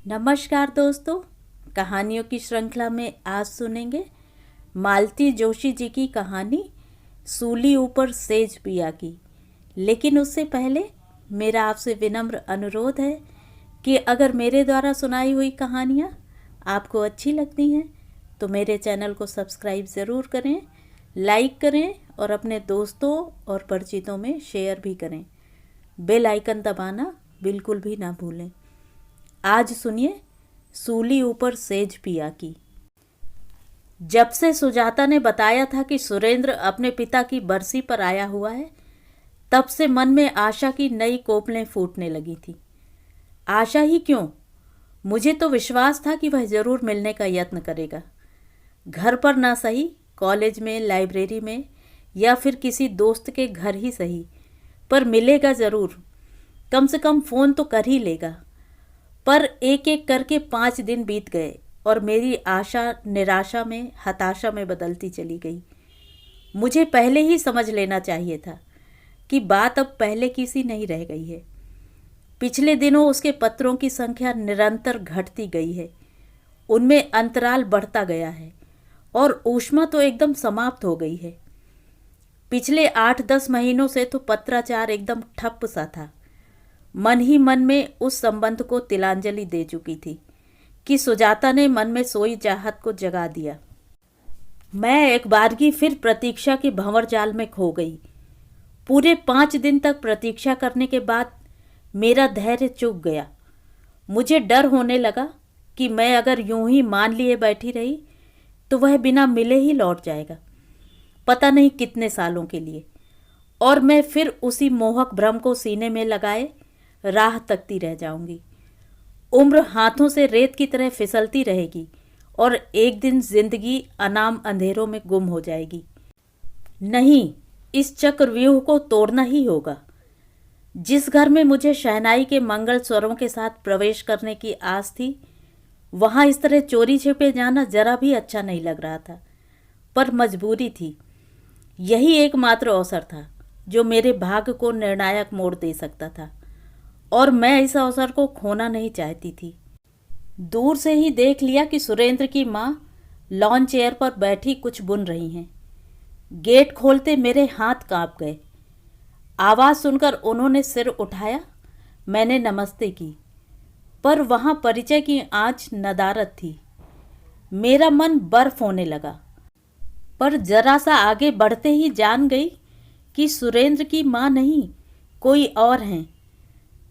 नमस्कार दोस्तों, कहानियों की श्रृंखला में आज सुनेंगे मालती जोशी जी की कहानी सूली ऊपर सेज पिया की। लेकिन उससे पहले मेरा आपसे विनम्र अनुरोध है कि अगर मेरे द्वारा सुनाई हुई कहानियाँ आपको अच्छी लगती हैं तो मेरे चैनल को सब्सक्राइब ज़रूर करें, लाइक करें और अपने दोस्तों और परिचितों में शेयर भी करें। बेल आइकन दबाना बिल्कुल भी ना भूलें। आज सुनिए सूली ऊपर सेज पिया की। जब से सुजाता ने बताया था कि सुरेंद्र अपने पिता की बरसी पर आया हुआ है, तब से मन में आशा की नई कोपलें फूटने लगी थी। आशा ही क्यों, मुझे तो विश्वास था कि वह जरूर मिलने का यत्न करेगा। घर पर ना सही, कॉलेज में, लाइब्रेरी में या फिर किसी दोस्त के घर ही सही, पर मिलेगा जरूर। कम से कम फोन तो कर ही लेगा। पर एक एक करके 5 दिन बीत गए और मेरी आशा निराशा में, हताशा में बदलती चली गई। मुझे पहले ही समझ लेना चाहिए था कि बात अब पहले की सी नहीं रह गई है। पिछले दिनों उसके पत्रों की संख्या निरंतर घटती गई है, उनमें अंतराल बढ़ता गया है और ऊष्मा तो एकदम समाप्त हो गई है। पिछले 8-10 महीनों से तो पत्राचार एकदम ठप सा था। मन ही मन में उस संबंध को तिलांजलि दे चुकी थी कि सुजाता ने मन में सोई चाहत को जगा दिया। मैं एक बारगी फिर प्रतीक्षा के भंवर जाल में खो गई। पूरे 5 दिन तक प्रतीक्षा करने के बाद मेरा धैर्य चूक गया। मुझे डर होने लगा कि मैं अगर यूं ही मान लिए बैठी रही तो वह बिना मिले ही लौट जाएगा, पता नहीं कितने सालों के लिए, और मैं फिर उसी मोहक भ्रम को सीने में लगाए राह तकती रह जाऊंगी। उम्र हाथों से रेत की तरह फिसलती रहेगी और एक दिन जिंदगी अनाम अंधेरों में गुम हो जाएगी। नहीं, इस चक्रव्यूह को तोड़ना ही होगा। जिस घर में मुझे शहनाई के मंगल स्वरों के साथ प्रवेश करने की आस थी, वहां इस तरह चोरी छिपे जाना जरा भी अच्छा नहीं लग रहा था, पर मजबूरी थी। यही एकमात्र अवसर था जो मेरे भाग्य को निर्णायक मोड़ दे सकता था और मैं इस अवसर को खोना नहीं चाहती थी। दूर से ही देख लिया कि सुरेंद्र की माँ लॉन चेयर पर बैठी कुछ बुन रही हैं। गेट खोलते मेरे हाथ कांप गए। आवाज़ सुनकर उन्होंने सिर उठाया। मैंने नमस्ते की, पर वहाँ परिचय की आँच नदारद थी। मेरा मन बर्फ होने लगा, पर जरा सा आगे बढ़ते ही जान गई कि सुरेंद्र की माँ नहीं, कोई और हैं।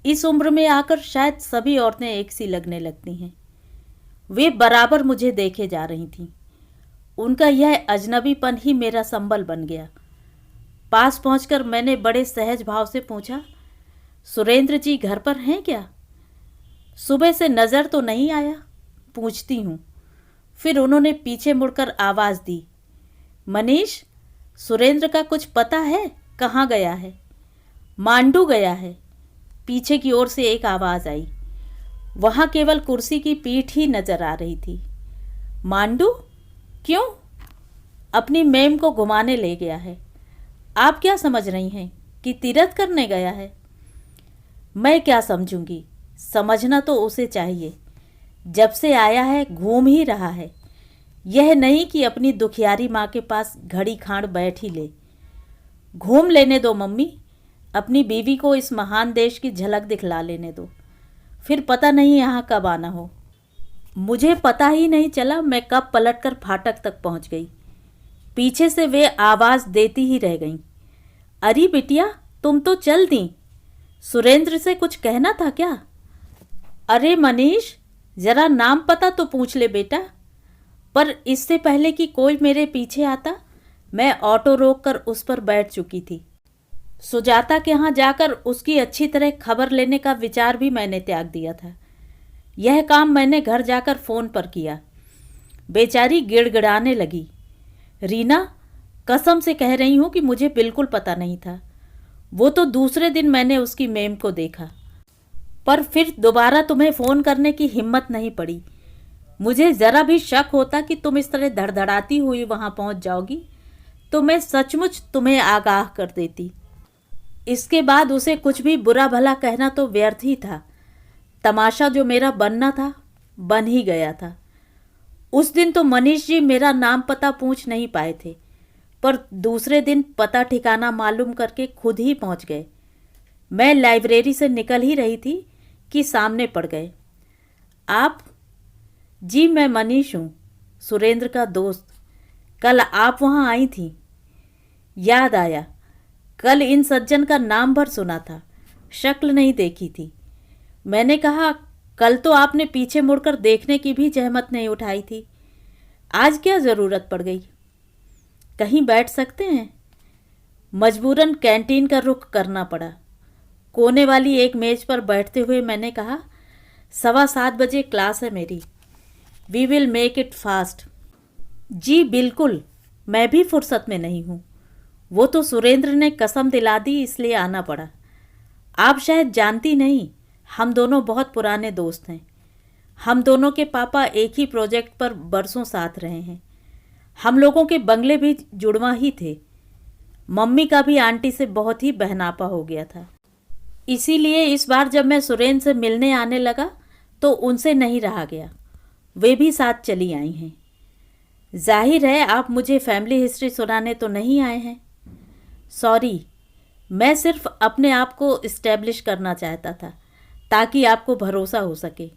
इस उम्र में आकर शायद सभी औरतें एक सी लगने लगती हैं। वे बराबर मुझे देखे जा रही थीं। उनका यह अजनबीपन ही मेरा संबल बन गया। पास पहुंचकर मैंने बड़े सहज भाव से पूछा, सुरेंद्र जी घर पर हैं क्या? सुबह से नज़र तो नहीं आया, पूछती हूँ। फिर उन्होंने पीछे मुड़कर आवाज़ दी, मनीष, सुरेंद्र का कुछ पता है? कहाँ गया है? मांडू गया है, पीछे की ओर से एक आवाज़ आई। वहाँ केवल कुर्सी की पीठ ही नजर आ रही थी। मांडू? क्यों? अपनी मेम को घुमाने ले गया है। आप क्या समझ रही हैं कि तीरथ करने गया है? मैं क्या समझूंगी, समझना तो उसे चाहिए। जब से आया है घूम ही रहा है। यह नहीं कि अपनी दुखियारी माँ के पास घड़ी खाड़ बैठ ही ले। घूम लेने दो मम्मी, अपनी बीवी को इस महान देश की झलक दिखला लेने दो, फिर पता नहीं यहाँ कब आना हो। मुझे पता ही नहीं चला मैं कब पलटकर फाटक तक पहुँच गई। पीछे से वे आवाज़ देती ही रह गईं, अरे बिटिया, तुम तो चल दी, सुरेंद्र से कुछ कहना था क्या? अरे मनीष, जरा नाम पता तो पूछ ले बेटा। पर इससे पहले कि कोई मेरे पीछे आता, मैं ऑटो रोककर उस पर बैठ चुकी थी। सुजाता के यहाँ जाकर उसकी अच्छी तरह खबर लेने का विचार भी मैंने त्याग दिया था। यह काम मैंने घर जाकर फ़ोन पर किया। बेचारी गिड़गिड़ाने लगी, रीना, कसम से कह रही हूँ कि मुझे बिल्कुल पता नहीं था। वो तो दूसरे दिन मैंने उसकी मेम को देखा, पर फिर दोबारा तुम्हें फ़ोन करने की हिम्मत नहीं पड़ी। मुझे ज़रा भी शक होता कि तुम इस तरह धड़धड़ाती हुई वहाँ पहुँच जाओगी तो मैं सचमुच तुम्हें आगाह कर देती। इसके बाद उसे कुछ भी बुरा भला कहना तो व्यर्थ ही था। तमाशा जो मेरा बनना था बन ही गया था। उस दिन तो मनीष जी मेरा नाम पता पूछ नहीं पाए थे, पर दूसरे दिन पता ठिकाना मालूम करके खुद ही पहुंच गए। मैं लाइब्रेरी से निकल ही रही थी कि सामने पड़ गए। आप? जी मैं मनीष हूँ, सुरेंद्र का दोस्त। कल आप वहाँ आई थी। याद आया, कल इन सज्जन का नाम भर सुना था, शक्ल नहीं देखी थी। मैंने कहा कल तो आपने पीछे मुड़कर देखने की भी जहमत नहीं उठाई थी, आज क्या ज़रूरत पड़ गई? कहीं बैठ सकते हैं? मजबूरन कैंटीन का रुख करना पड़ा। कोने वाली एक मेज पर बैठते हुए मैंने कहा, 7:15 बजे क्लास है मेरी, we will make it fast. जी बिल्कुल, मैं भी फुर्सत में नहीं हूँ। वो तो सुरेंद्र ने कसम दिला दी इसलिए आना पड़ा। आप शायद जानती नहीं, हम दोनों बहुत पुराने दोस्त हैं। हम दोनों के पापा एक ही प्रोजेक्ट पर बरसों साथ रहे हैं। हम लोगों के बंगले भी जुड़वा ही थे। मम्मी का भी आंटी से बहुत ही बहनापा हो गया था। इसीलिए इस बार जब मैं सुरेंद्र से मिलने आने लगा तो उनसे नहीं रहा गया, वे भी साथ चली आई हैं। जाहिर है आप मुझे फैमिली हिस्ट्री सुनाने तो नहीं आए हैं। सॉरी, मैं सिर्फ अपने आप को इस्टेब्लिश करना चाहता था ताकि आपको भरोसा हो सके।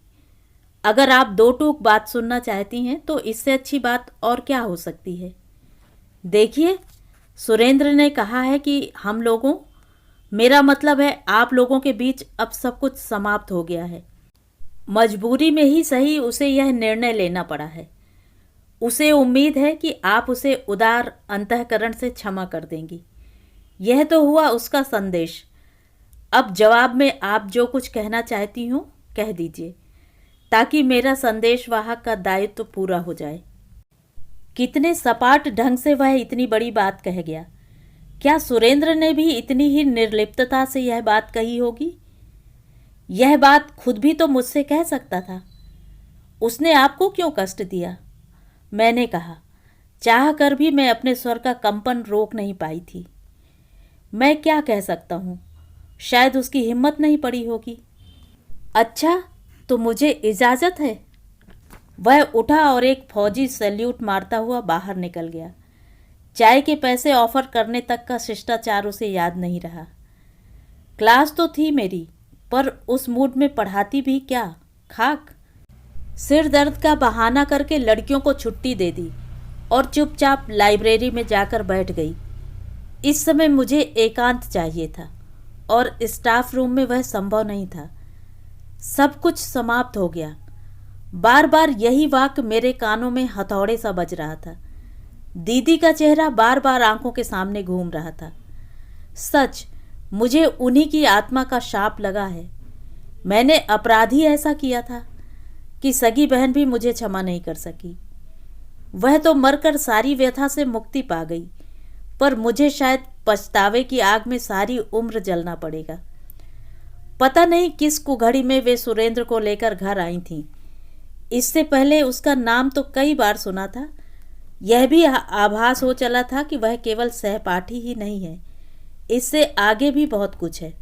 अगर आप दो टूक बात सुनना चाहती हैं तो इससे अच्छी बात और क्या हो सकती है। देखिए, सुरेंद्र ने कहा है कि हम लोगों, मेरा मतलब है आप लोगों के बीच अब सब कुछ समाप्त हो गया है। मजबूरी में ही सही उसे यह निर्णय लेना पड़ा है। उसे उम्मीद है कि आप उसे उदार अंतःकरण से क्षमा कर देंगी। यह तो हुआ उसका संदेश। अब जवाब में आप जो कुछ कहना चाहती हो कह दीजिए, ताकि मेरा संदेश वाहक का दायित्व पूरा हो जाए। कितने सपाट ढंग से वह इतनी बड़ी बात कह गया। क्या सुरेंद्र ने भी इतनी ही निर्लिप्तता से यह बात कही होगी? यह बात खुद भी तो मुझसे कह सकता था। उसने आपको क्यों कष्ट दिया? मैंने कहा, चाह कर भी मैं अपने स्वर का कंपन रोक नहीं पाई थी। मैं क्या कह सकता हूँ, शायद उसकी हिम्मत नहीं पड़ी होगी। अच्छा, तो मुझे इजाज़त है। वह उठा और एक फौजी सैल्यूट मारता हुआ बाहर निकल गया। चाय के पैसे ऑफर करने तक का शिष्टाचार उसे याद नहीं रहा। क्लास तो थी मेरी, पर उस मूड में पढ़ाती भी क्या, खाक। सिर दर्द का बहाना करके लड़कियों को छुट्टी दे दी और चुपचाप लाइब्रेरी में जाकर बैठ गई। इस समय मुझे एकांत चाहिए था और स्टाफ रूम में वह संभव नहीं था। सब कुछ समाप्त हो गया। बार बार यही वाक्य मेरे कानों में हथौड़े सा बज रहा था। दीदी का चेहरा बार बार आंखों के सामने घूम रहा था। सच, मुझे उन्हीं की आत्मा का शाप लगा है। मैंने अपराधी ऐसा किया था कि सगी बहन भी मुझे क्षमा नहीं कर सकी। वह तो मरकर सारी व्यथा से मुक्ति पा गई, पर मुझे शायद पछतावे की आग में सारी उम्र जलना पड़ेगा। पता नहीं किस कुघड़ी में वे सुरेंद्र को लेकर घर आई थीं। इससे पहले उसका नाम तो कई बार सुना था। यह भी आभास हो चला था कि वह केवल सहपाठी ही नहीं है, इससे आगे भी बहुत कुछ है।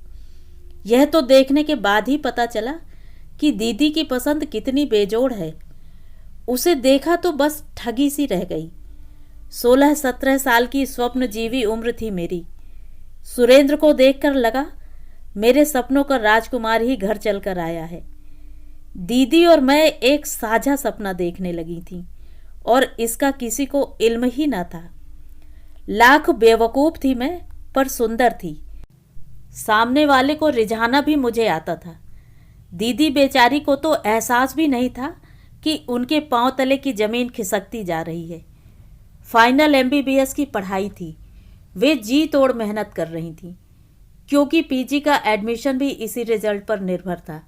यह तो देखने के बाद ही पता चला कि दीदी की पसंद कितनी बेजोड़ है। उसे देखा तो बस ठगी सी रह गई। 16-17 साल की स्वप्नजीवी उम्र थी मेरी। सुरेंद्र को देखकर लगा मेरे सपनों का राजकुमार ही घर चलकर आया है। दीदी और मैं एक साझा सपना देखने लगी थी और इसका किसी को इल्म ही ना था। लाख बेवकूफ़ थी मैं, पर सुंदर थी। सामने वाले को रिझाना भी मुझे आता था। दीदी बेचारी को तो एहसास भी नहीं था कि उनके पांव तले की ज़मीन खिसकती जा रही है। फाइनल MBBS की पढ़ाई थी। वे जी तोड़ मेहनत कर रही थीं, क्योंकि PG का एडमिशन भी इसी रिजल्ट पर निर्भर था।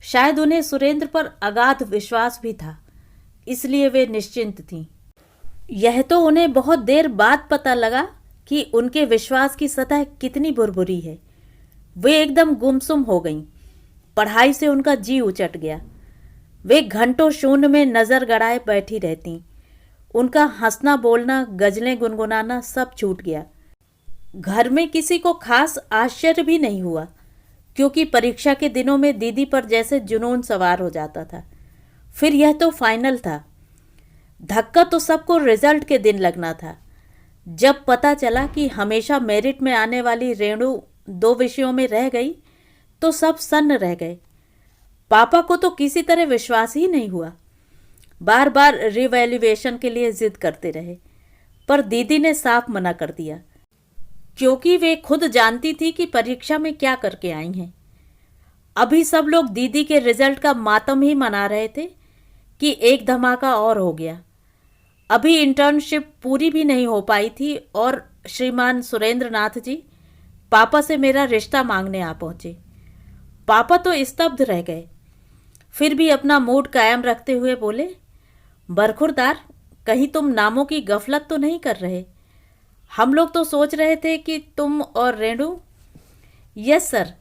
शायद उन्हें सुरेंद्र पर अगाध विश्वास भी था, इसलिए वे निश्चिंत थीं। यह तो उन्हें बहुत देर बाद पता लगा कि उनके विश्वास की सतह कितनी भुरभुरी है। वे एकदम गुमसुम हो गईं। पढ़ाई से उनका जी उचट गया। वे घंटों शून्य में नज़र गड़ाए बैठी रहतीं। उनका हंसना बोलना, गजलें गुनगुनाना सब छूट गया। घर में किसी को खास आश्चर्य भी नहीं हुआ, क्योंकि परीक्षा के दिनों में दीदी पर जैसे जुनून सवार हो जाता था। फिर यह तो फाइनल था। धक्का तो सबको रिजल्ट के दिन लगना था, जब पता चला कि हमेशा मेरिट में आने वाली रेणु 2 विषयों में रह गई तो सब सन्न रह गए। पापा को तो किसी तरह विश्वास ही नहीं हुआ। बार बार रिवैल्यूएशन के लिए जिद करते रहे, पर दीदी ने साफ मना कर दिया, क्योंकि वे खुद जानती थी कि परीक्षा में क्या करके आई हैं। अभी सब लोग दीदी के रिजल्ट का मातम ही मना रहे थे कि एक धमाका और हो गया। अभी इंटर्नशिप पूरी भी नहीं हो पाई थी और श्रीमान सुरेंद्र नाथ जी पापा से मेरा रिश्ता मांगने आ पहुंचे। पापा तो स्तब्ध रह गए, फिर भी अपना मूड कायम रखते हुए बोले, बरखुरदार, कहीं तुम नामों की गफलत तो नहीं कर रहे? हम लोग तो सोच रहे थे कि तुम और Renu. Yes sir,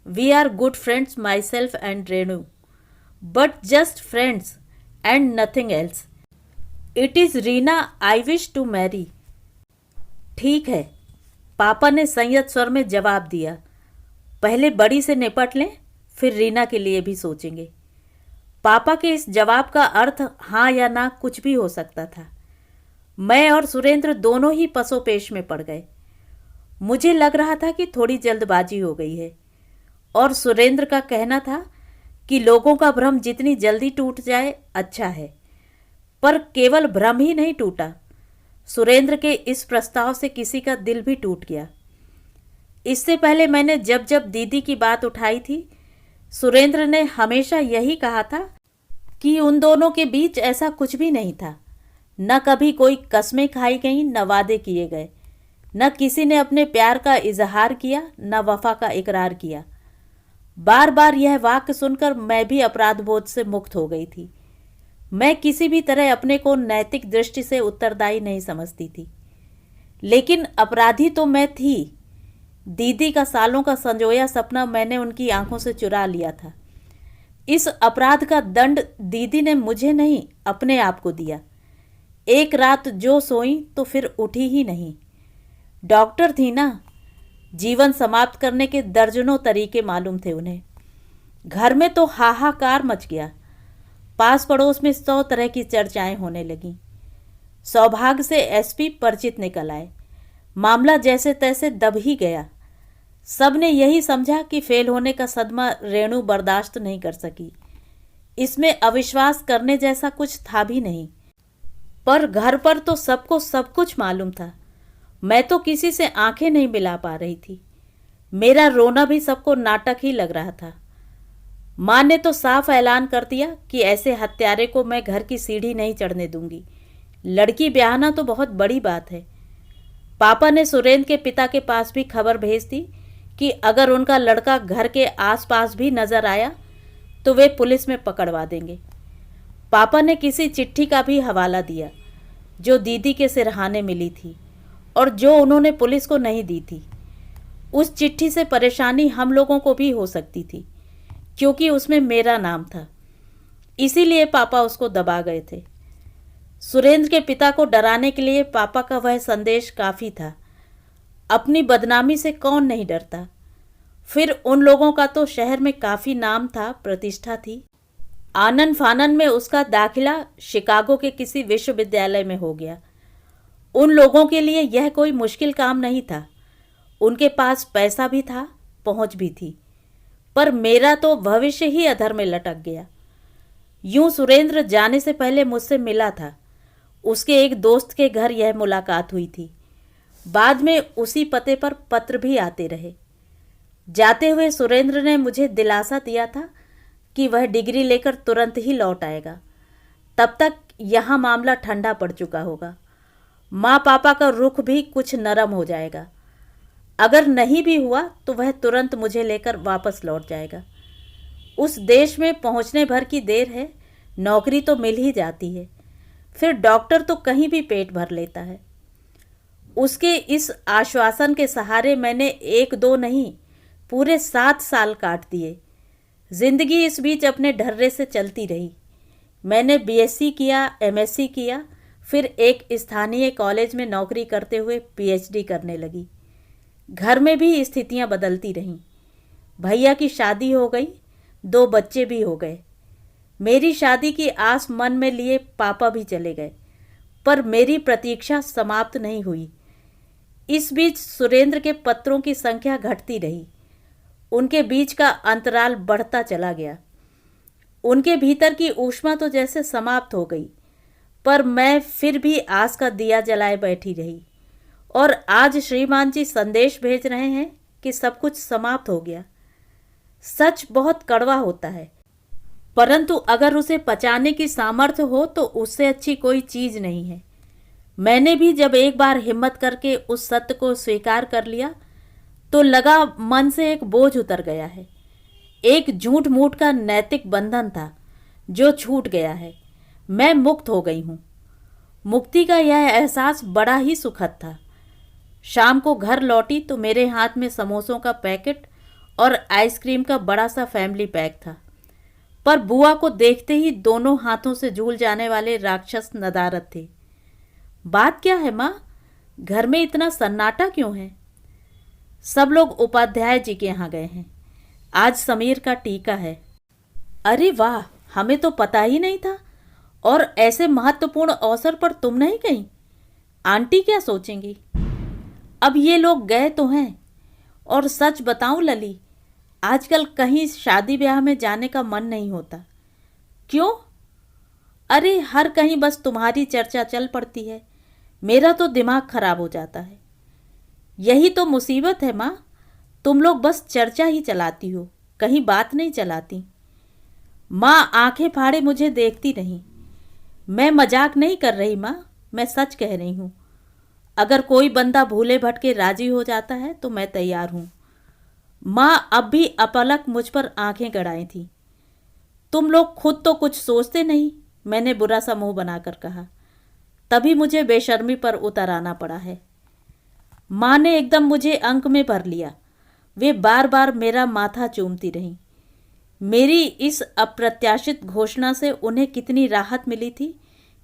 we are good friends, myself and Renu, but just friends and nothing else. It is Reena I wish to marry. ठीक है, पापा ने संयत स्वर में जवाब दिया। पहले बड़ी से निपट लें, फिर रीना के लिए भी सोचेंगे। पापा के इस जवाब का अर्थ हाँ या ना कुछ भी हो सकता था। मैं और सुरेंद्र दोनों ही पसोपेश में पड़ गए। मुझे लग रहा था कि थोड़ी जल्दबाजी हो गई है, और सुरेंद्र का कहना था कि लोगों का भ्रम जितनी जल्दी टूट जाए अच्छा है। पर केवल भ्रम ही नहीं टूटा, सुरेंद्र के इस प्रस्ताव से किसी का दिल भी टूट गया। इससे पहले मैंने जब जब दीदी की बात उठाई थी, सुरेंद्र ने हमेशा यही कहा था कि उन दोनों के बीच ऐसा कुछ भी नहीं था। न कभी कोई कस्में खाई गईं, न वादे किए गए, न किसी ने अपने प्यार का इजहार किया, न वफा का इकरार किया। बार बार यह वाक्य सुनकर मैं भी अपराध बोध से मुक्त हो गई थी। मैं किसी भी तरह अपने को नैतिक दृष्टि से उत्तरदायी नहीं समझती थी, लेकिन अपराधी तो मैं थी। दीदी का सालों का संजोया सपना मैंने उनकी आंखों से चुरा लिया था। इस अपराध का दंड दीदी ने मुझे नहीं, अपने आप को दिया। एक रात जो सोई तो फिर उठी ही नहीं। डॉक्टर थी ना, जीवन समाप्त करने के दर्जनों तरीके मालूम थे उन्हें। घर में तो हाहाकार मच गया। पास पड़ोस में 100 तरह की चर्चाएं होने लगीं। सौभाग्य से एसपी परिचित निकल आए। मामला जैसे तैसे दब ही गया। सबने यही समझा कि फेल होने का सदमा रेणु बर्दाश्त नहीं कर सकी। इसमें अविश्वास करने जैसा कुछ था भी नहीं। पर घर पर तो सबको सब कुछ मालूम था। मैं तो किसी से आंखें नहीं मिला पा रही थी। मेरा रोना भी सबको नाटक ही लग रहा था। माँ ने तो साफ ऐलान कर दिया कि ऐसे हत्यारे को मैं घर की सीढ़ी नहीं चढ़ने दूंगी। लड़की ब्याहना तो बहुत बड़ी बात है। पापा ने सुरेंद्र के पिता के पास भी खबर भेज दी कि अगर उनका लड़का घर के आसपास भी नजर आया तो वे पुलिस में पकड़वा देंगे। पापा ने किसी चिट्ठी का भी हवाला दिया जो दीदी के सिरहाने मिली थी और जो उन्होंने पुलिस को नहीं दी थी। उस चिट्ठी से परेशानी हम लोगों को भी हो सकती थी, क्योंकि उसमें मेरा नाम था। इसीलिए पापा उसको दबा गए थे। सुरेंद्र के पिता को डराने के लिए पापा का वह संदेश काफ़ी था। अपनी बदनामी से कौन नहीं डरता। फिर उन लोगों का तो शहर में काफ़ी नाम था, प्रतिष्ठा थी। आनन फानन में उसका दाखिला शिकागो के किसी विश्वविद्यालय में हो गया। उन लोगों के लिए यह कोई मुश्किल काम नहीं था। उनके पास पैसा भी था, पहुंच भी थी। पर मेरा तो भविष्य ही अधर में लटक गया। यूं सुरेंद्र जाने से पहले मुझसे मिला था। उसके एक दोस्त के घर यह मुलाकात हुई थी। बाद में उसी पते पर पत्र भी आते रहे। जाते हुए सुरेंद्र ने मुझे दिलासा दिया था कि वह डिग्री लेकर तुरंत ही लौट आएगा। तब तक यहाँ मामला ठंडा पड़ चुका होगा। माँ पापा का रुख भी कुछ नरम हो जाएगा। अगर नहीं भी हुआ तो वह तुरंत मुझे लेकर वापस लौट जाएगा। उस देश में पहुँचने भर की देर है, नौकरी तो मिल ही जाती है। फिर डॉक्टर तो कहीं भी पेट भर लेता है। उसके इस आश्वासन के सहारे मैंने 1-2 नहीं, पूरे 7 साल काट दिए। जिंदगी इस बीच अपने ढर्रे से चलती रही। मैंने बीएससी किया, एमएससी किया, फिर एक स्थानीय कॉलेज में नौकरी करते हुए पीएचडी करने लगी। घर में भी स्थितियां बदलती रहीं। भैया की शादी हो गई, 2 बच्चे भी हो गए। मेरी शादी की आस मन में लिए पापा भी चले गए, पर मेरी प्रतीक्षा समाप्त नहीं हुई। इस बीच सुरेंद्र के पत्रों की संख्या घटती रही। उनके बीच का अंतराल बढ़ता चला गया। उनके भीतर की ऊष्मा तो जैसे समाप्त हो गई, पर मैं फिर भी आस का दिया जलाए बैठी रही। और आज श्रीमान जी संदेश भेज रहे हैं कि सब कुछ समाप्त हो गया। सच बहुत कड़वा होता है, परंतु अगर उसे पचाने की सामर्थ्य हो तो उससे अच्छी कोई चीज नहीं है। मैंने भी जब एक बार हिम्मत करके उस सत्य को स्वीकार कर लिया तो लगा मन से एक बोझ उतर गया है। एक झूठ मूठ का नैतिक बंधन था जो छूट गया है। मैं मुक्त हो गई हूँ। मुक्ति का यह एहसास बड़ा ही सुखद था। शाम को घर लौटी तो मेरे हाथ में समोसों का पैकेट और आइसक्रीम का बड़ा सा फैमिली पैक था, पर बुआ को देखते ही दोनों हाथों से झूल जाने वाले राक्षस नदारद थे। बात क्या है माँ, घर में इतना सन्नाटा क्यों है? सब लोग उपाध्याय जी के यहाँ गए हैं। आज समीर का टीका है। अरे वाह, हमें तो पता ही नहीं था। और ऐसे महत्वपूर्ण अवसर पर तुम नहीं गई? आंटी क्या सोचेंगी? अब ये लोग गए तो हैं। और सच बताऊं लली, आजकल कहीं शादी ब्याह में जाने का मन नहीं होता। क्यों? अरे हर कहीं बस तुम्हारी चर्चा चल पड़ती है। मेरा तो दिमाग खराब हो जाता है। यही तो मुसीबत है माँ, तुम लोग बस चर्चा ही चलाती हो, कहीं बात नहीं चलाती। माँ आंखें फाड़े मुझे देखती रही। मैं मजाक नहीं कर रही माँ, मैं सच कह रही हूँ। अगर कोई बंदा भूले भटके राजी हो जाता है तो मैं तैयार हूँ। माँ अब भी अपलक मुझ पर आंखें गड़ाई थी। तुम लोग खुद तो कुछ सोचते नहीं, मैंने बुरा सा मुंह बनाकर कहा। तभी मुझे बेशर्मी पर उतर आना पड़ा है। माँ ने एकदम मुझे अंक में भर लिया। वे बार बार मेरा माथा चूमती रहीं। मेरी इस अप्रत्याशित घोषणा से उन्हें कितनी राहत मिली थी,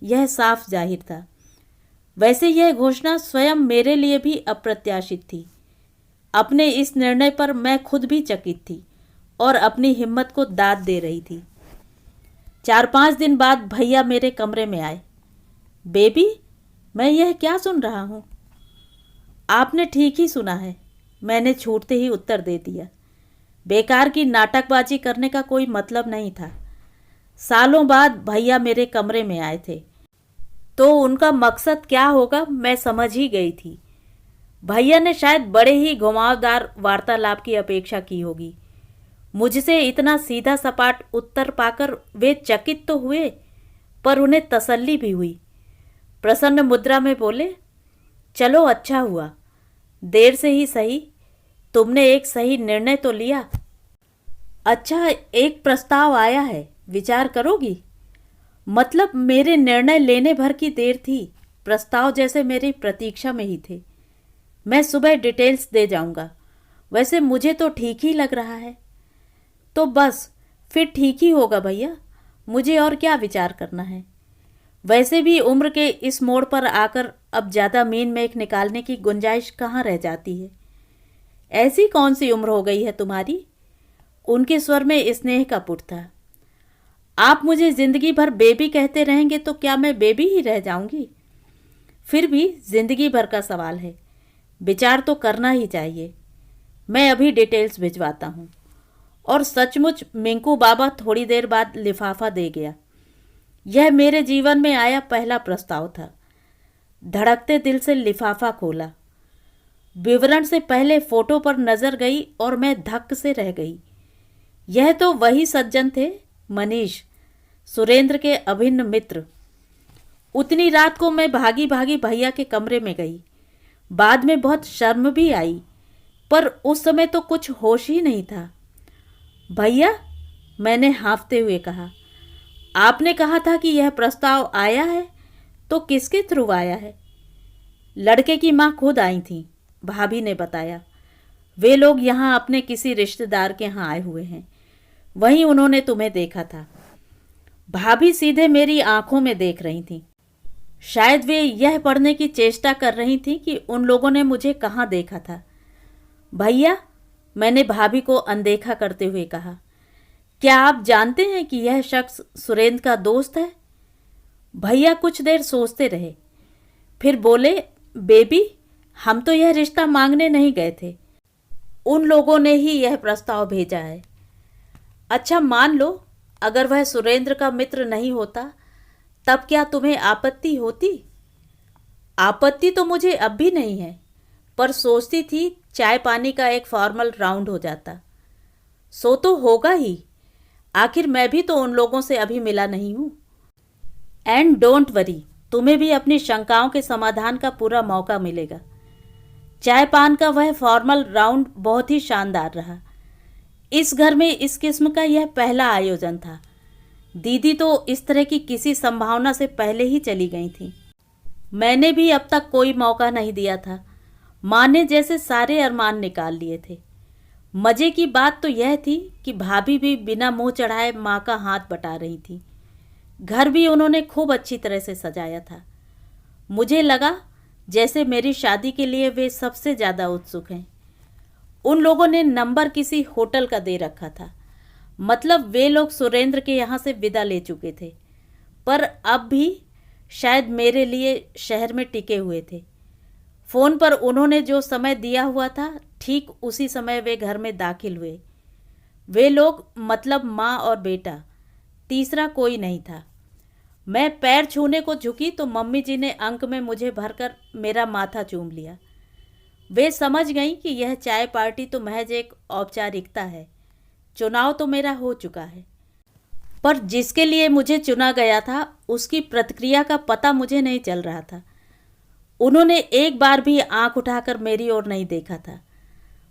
यह साफ जाहिर था। वैसे यह घोषणा स्वयं मेरे लिए भी अप्रत्याशित थी। अपने इस निर्णय पर मैं खुद भी चकित थी और अपनी हिम्मत को दाद दे रही थी। 4-5 दिन बाद भैया मेरे कमरे में आए। बेबी, मैं यह क्या सुन रहा हूँ? आपने ठीक ही सुना है, मैंने छूटते ही उत्तर दे दिया। बेकार की नाटकबाजी करने का कोई मतलब नहीं था। सालों बाद भैया मेरे कमरे में आए थे, तो उनका मकसद क्या होगा मैं समझ ही गई थी। भैया ने शायद बड़े ही घुमावदार वार्तालाप की अपेक्षा की होगी। मुझसे इतना सीधा सपाट उत्तर पाकर वे चकित तो हुए, पर उन्हें तसल्ली भी हुई। प्रसन्न मुद्रा में बोले, चलो अच्छा हुआ, देर से ही सही, तुमने एक सही निर्णय तो लिया। अच्छा, एक प्रस्ताव आया है, विचार करोगी? मतलब मेरे निर्णय लेने भर की देर थी, प्रस्ताव जैसे मेरी प्रतीक्षा में ही थे। मैं सुबह डिटेल्स दे जाऊंगा। वैसे मुझे तो ठीक ही लग रहा है। तो बस फिर ठीक ही होगा भैया, मुझे और क्या विचार करना है। वैसे भी उम्र के इस मोड़ पर आकर अब ज़्यादा मीन मेख निकालने की गुंजाइश कहाँ रह जाती है। ऐसी कौन सी उम्र हो गई है तुम्हारी? उनके स्वर में स्नेह का पुट था। आप मुझे जिंदगी भर बेबी कहते रहेंगे तो क्या मैं बेबी ही रह जाऊंगी? फिर भी जिंदगी भर का सवाल है, विचार तो करना ही चाहिए। मैं अभी डिटेल्स भिजवाता हूँ। और सचमुच मिंकू बाबा थोड़ी देर बाद लिफाफा दे गया। यह मेरे जीवन में आया पहला प्रस्ताव था। धड़कते दिल से लिफाफा खोला। विवरण से पहले फोटो पर नजर गई और मैं धक्क से रह गई। यह तो वही सज्जन थे, मनीष, सुरेंद्र के अभिन्न मित्र। उतनी रात को मैं भागी भागी भैया के कमरे में गई। बाद में बहुत शर्म भी आई, पर उस समय तो कुछ होश ही नहीं था। भैया, मैंने हाँफते हुए कहा, आपने कहा था कि यह प्रस्ताव आया है, तो किसके थ्रू आया है? लड़के की माँ खुद आई थी, भाभी ने बताया। वे लोग यहाँ अपने किसी रिश्तेदार के यहाँ आए हुए हैं, वहीं उन्होंने तुम्हें देखा था। भाभी सीधे मेरी आंखों में देख रही थी। शायद वे यह पढ़ने की चेष्टा कर रही थी कि उन लोगों ने मुझे कहाँ देखा था। भैया, मैंने भाभी को अनदेखा करते हुए कहा, क्या आप जानते हैं कि यह शख्स सुरेंद्र का दोस्त है? भैया कुछ देर सोचते रहे, फिर बोले, बेबी, हम तो यह रिश्ता मांगने नहीं गए थे, उन लोगों ने ही यह प्रस्ताव भेजा है। अच्छा, मान लो अगर वह सुरेंद्र का मित्र नहीं होता, तब क्या तुम्हें आपत्ति होती? आपत्ति तो मुझे अब भी नहीं है, पर सोचती थी चाय पानी का एक फॉर्मल राउंड हो जाता। सो तो होगा ही, आखिर मैं भी तो उन लोगों से अभी मिला नहीं हूं। एंड डोंट वरी, तुम्हें भी अपनी शंकाओं के समाधान का पूरा मौका मिलेगा। चाय पान का वह फॉर्मल राउंड बहुत ही शानदार रहा। इस घर में इस किस्म का यह पहला आयोजन था। दीदी तो इस तरह की किसी संभावना से पहले ही चली गई थी। मैंने भी अब तक कोई मौका नहीं दिया था। माँ ने जैसे सारे अरमान निकाल लिए थे। मज़े की बात तो यह थी कि भाभी भी बिना मुंह चढ़ाए माँ का हाथ बटा रही थी। घर भी उन्होंने खूब अच्छी तरह से सजाया था। मुझे लगा जैसे मेरी शादी के लिए वे सबसे ज़्यादा उत्सुक हैं। उन लोगों ने नंबर किसी होटल का दे रखा था, मतलब वे लोग सुरेंद्र के यहाँ से विदा ले चुके थे, पर अब भी शायद मेरे लिए शहर में टिके हुए थे। फ़ोन पर उन्होंने जो समय दिया हुआ था, ठीक उसी समय वे घर में दाखिल हुए। वे लोग मतलब माँ और बेटा, तीसरा कोई नहीं था। मैं पैर छूने को झुकी तो मम्मी जी ने अंक में मुझे भरकर मेरा माथा चूम लिया। वे समझ गईं कि यह चाय पार्टी तो महज एक औपचारिकता है, चुनाव तो मेरा हो चुका है। पर जिसके लिए मुझे चुना गया था उसकी प्रतिक्रिया का पता मुझे नहीं चल रहा था। उन्होंने एक बार भी आंख उठाकर मेरी ओर नहीं देखा था।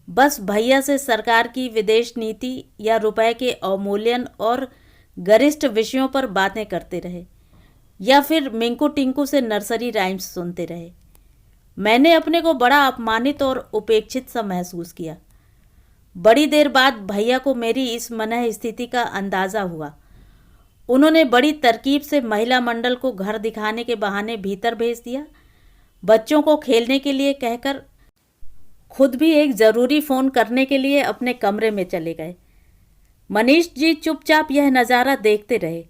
बस भैया से सरकार की विदेश नीति या रुपए के अवमूल्यन और गरिष्ठ विषयों पर बातें करते रहे, या फिर मिंकू टिंकू से नर्सरी राइम्स सुनते रहे। मैंने अपने को बड़ा अपमानित और उपेक्षित सा महसूस किया। बड़ी देर बाद भैया को मेरी इस मनः स्थिति का अंदाज़ा हुआ। उन्होंने बड़ी तरकीब से महिला मंडल को घर दिखाने के बहाने भीतर भेज दिया, बच्चों को खेलने के लिए कहकर खुद भी एक ज़रूरी फ़ोन करने के लिए अपने कमरे में चले गए। मनीष जी चुपचाप यह नज़ारा देखते रहे,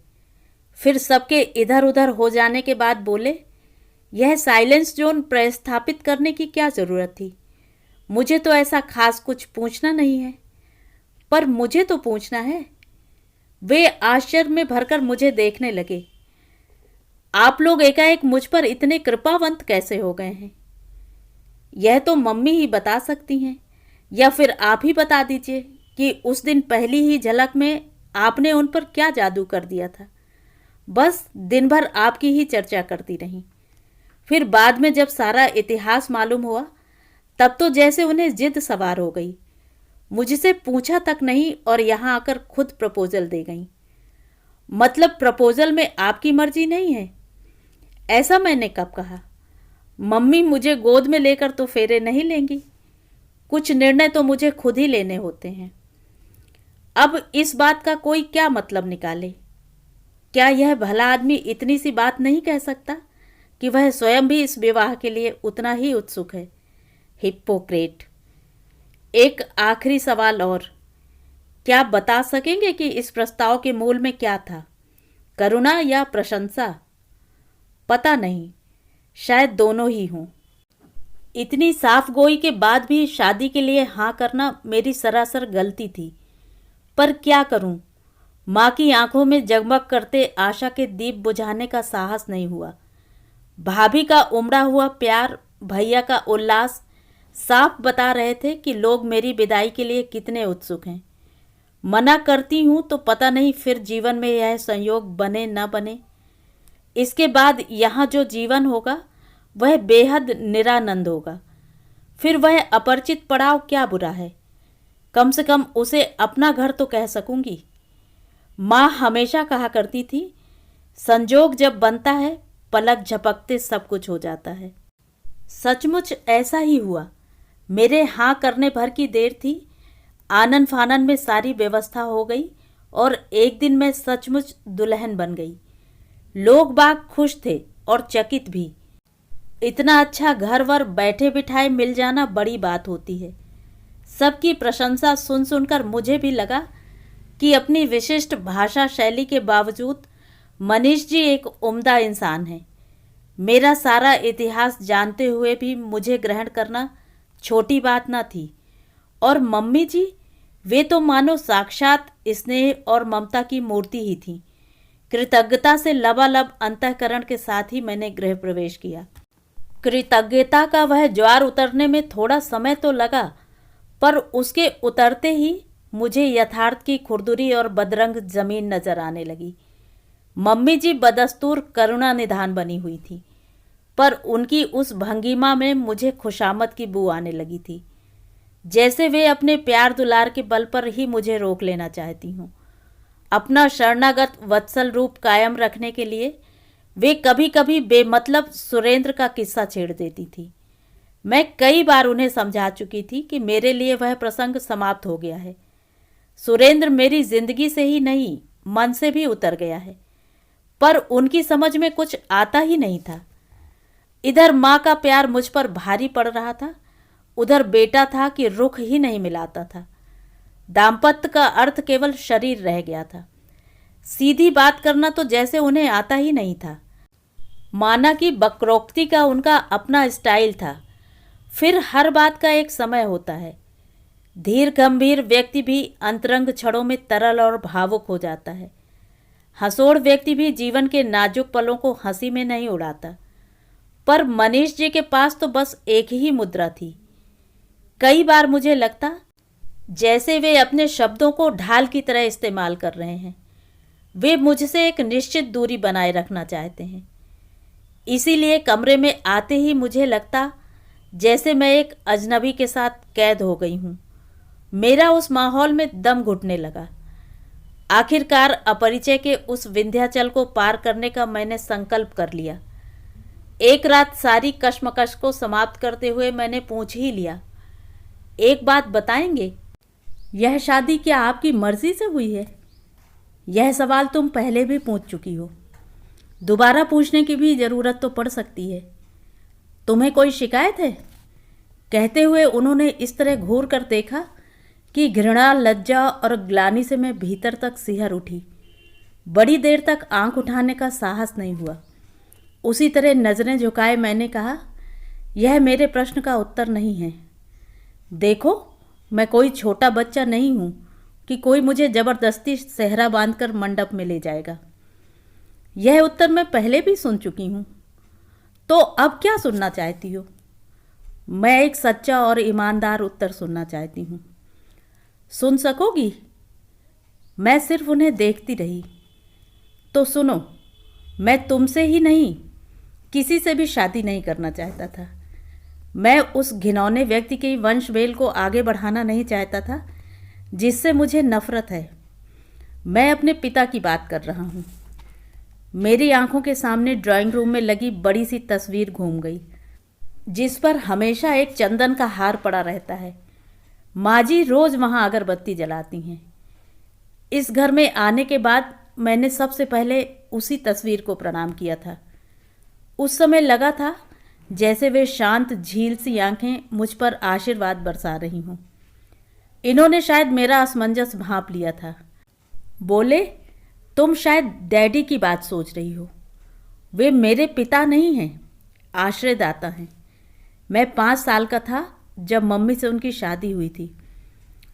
फिर सबके इधर उधर हो जाने के बाद बोले, यह साइलेंस जोन प्रस्थापित करने की क्या ज़रूरत थी? मुझे तो ऐसा खास कुछ पूछना नहीं है, पर मुझे तो पूछना है। वे आश्चर्य में भरकर मुझे देखने लगे। आप लोग एकाएक मुझ पर इतने कृपावंत कैसे हो गए हैं? यह तो मम्मी ही बता सकती हैं, या फिर आप ही बता दीजिए कि उस दिन पहली ही झलक में आपने उन पर क्या जादू कर दिया था। बस दिन भर आपकी ही चर्चा करती रहीं। फिर बाद में जब सारा इतिहास मालूम हुआ, तब तो जैसे उन्हें जिद सवार हो गई। मुझसे पूछा तक नहीं और यहाँ आकर खुद प्रपोजल दे गई। मतलब प्रपोजल में आपकी मर्जी नहीं है? ऐसा मैंने कब कहा? मम्मी मुझे गोद में लेकर तो फेरे नहीं लेंगी। कुछ निर्णय तो मुझे खुद ही लेने होते हैं। अब इस बात का कोई क्या मतलब निकाले? क्या यह भला आदमी इतनी सी बात नहीं कह सकता कि वह स्वयं भी इस विवाह के लिए उतना ही उत्सुक है? हिप्पोक्रेट। एक आखिरी सवाल और, क्या आप बता सकेंगे कि इस प्रस्ताव के मूल में क्या था, करुणा या प्रशंसा? पता नहीं, शायद दोनों ही हों। इतनी साफ गोई के बाद भी शादी के लिए हाँ करना मेरी सरासर गलती थी, पर क्या करूं? माँ की आंखों में जगमग करते आशा के दीप बुझाने का साहस नहीं हुआ। भाभी का उमड़ा हुआ प्यार, भैया का उल्लास साफ बता रहे थे कि लोग मेरी विदाई के लिए कितने उत्सुक हैं। मना करती हूँ तो पता नहीं फिर जीवन में यह संयोग बने न बने। इसके बाद यहाँ जो जीवन होगा वह बेहद निरानंद होगा। फिर वह अपरिचित पड़ाव क्या बुरा है? कम से कम उसे अपना घर तो कह सकूंगी। माँ हमेशा कहा करती थी, संजोग जब बनता है पलक झपकते सब कुछ हो जाता है। सचमुच ऐसा ही हुआ। मेरे हाँ करने भर की देर थी, आनन फानन में सारी व्यवस्था हो गई और एक दिन मैं सचमुच दुल्हन बन गई। लोग बाग खुश थे और चकित भी। इतना अच्छा घर वर बैठे बिठाए मिल जाना बड़ी बात होती है। सबकी प्रशंसा सुन सुनकर मुझे भी लगा कि अपनी विशिष्ट भाषा शैली के बावजूद मनीष जी एक उम्दा इंसान हैं। मेरा सारा इतिहास जानते हुए भी मुझे ग्रहण करना छोटी बात ना थी। और मम्मी जी, वे तो मानो साक्षात स्नेह और ममता की मूर्ति ही थी। कृतज्ञता से लबालब अंतःकरण के साथ ही मैंने गृह प्रवेश किया। कृतज्ञता का वह ज्वार उतरने में थोड़ा समय तो लगा, पर उसके उतरते ही मुझे यथार्थ की खुरदुरी और बदरंग जमीन नजर आने लगी। मम्मी जी बदस्तूर करुणा निधान बनी हुई थी, पर उनकी उस भंगिमा में मुझे खुशामद की बू आने लगी थी, जैसे वे अपने प्यार दुलार के बल पर ही मुझे रोक लेना चाहती हूँ। अपना शरणागत वत्सल रूप कायम रखने के लिए वे कभी कभी बेमतलब सुरेंद्र का किस्सा छेड़ देती थी। मैं कई बार उन्हें समझा चुकी थी कि मेरे लिए वह प्रसंग समाप्त हो गया है। सुरेंद्र मेरी जिंदगी से ही नहीं, मन से भी उतर गया है, पर उनकी समझ में कुछ आता ही नहीं था। इधर माँ का प्यार मुझ पर भारी पड़ रहा था, उधर बेटा था कि रुख ही नहीं मिलाता था। दाम्पत्य का अर्थ केवल शरीर रह गया था। सीधी बात करना तो जैसे उन्हें आता ही नहीं था। माना कि वक्रोक्ति का उनका अपना स्टाइल था। फिर हर बात का एक समय होता है। धीर गंभीर व्यक्ति भी अंतरंग क्षणों में तरल और भावुक हो जाता है। हंसोड़ व्यक्ति भी जीवन के नाजुक पलों को हंसी में नहीं उड़ाता। पर मनीष जी के पास तो बस एक ही मुद्रा थी। कई बार मुझे लगता जैसे वे अपने शब्दों को ढाल की तरह इस्तेमाल कर रहे हैं। वे मुझसे एक निश्चित दूरी बनाए रखना चाहते हैं। इसीलिए कमरे में आते ही मुझे लगता जैसे मैं एक अजनबी के साथ कैद हो गई हूँ। मेरा उस माहौल में दम घुटने लगा। आखिरकार अपरिचय के उस विंध्याचल को पार करने का मैंने संकल्प कर लिया। एक रात सारी कश्मकश को समाप्त करते हुए मैंने पूछ ही लिया, एक बात बताएंगे, यह शादी क्या आपकी मर्जी से हुई है? यह सवाल तुम पहले भी पूछ चुकी हो, दोबारा पूछने की भी ज़रूरत तो पड़ सकती है। तुम्हें कोई शिकायत है? कहते हुए उन्होंने इस तरह घूर कर देखा कि घृणा, लज्जा और ग्लानि से मैं भीतर तक सिहर उठी। बड़ी देर तक आंख उठाने का साहस नहीं हुआ। उसी तरह नज़रें झुकाए मैंने कहा, यह मेरे प्रश्न का उत्तर नहीं है। देखो, मैं कोई छोटा बच्चा नहीं हूँ कि कोई मुझे ज़बरदस्ती सेहरा बांधकर मंडप में ले जाएगा। यह उत्तर मैं पहले भी सुन चुकी हूँ। तो अब क्या सुनना चाहती हो? मैं एक सच्चा और ईमानदार उत्तर सुनना चाहती हूँ। सुन सकोगी? मैं सिर्फ उन्हें देखती रही। तो सुनो, मैं तुमसे ही नहीं, किसी से भी शादी नहीं करना चाहता था। मैं उस घिनौने व्यक्ति के वंशवेल को आगे बढ़ाना नहीं चाहता था जिससे मुझे नफरत है। मैं अपने पिता की बात कर रहा हूँ। मेरी आंखों के सामने ड्राइंग रूम में लगी बड़ी सी तस्वीर घूम गई, जिस पर हमेशा एक चंदन का हार पड़ा रहता है। माँ जी रोज़ वहाँ अगरबत्ती जलाती हैं। इस घर में आने के बाद मैंने सबसे पहले उसी तस्वीर को प्रणाम किया था। उस समय लगा था जैसे वे शांत झील सी आंखें मुझ पर आशीर्वाद बरसा रही हों। इन्होंने शायद मेरा असमंजस भांप लिया था। बोले, तुम शायद डैडी की बात सोच रही हो। वे मेरे पिता नहीं हैं, आश्रयदाता हैं। मैं 5 साल का था जब मम्मी से उनकी शादी हुई थी।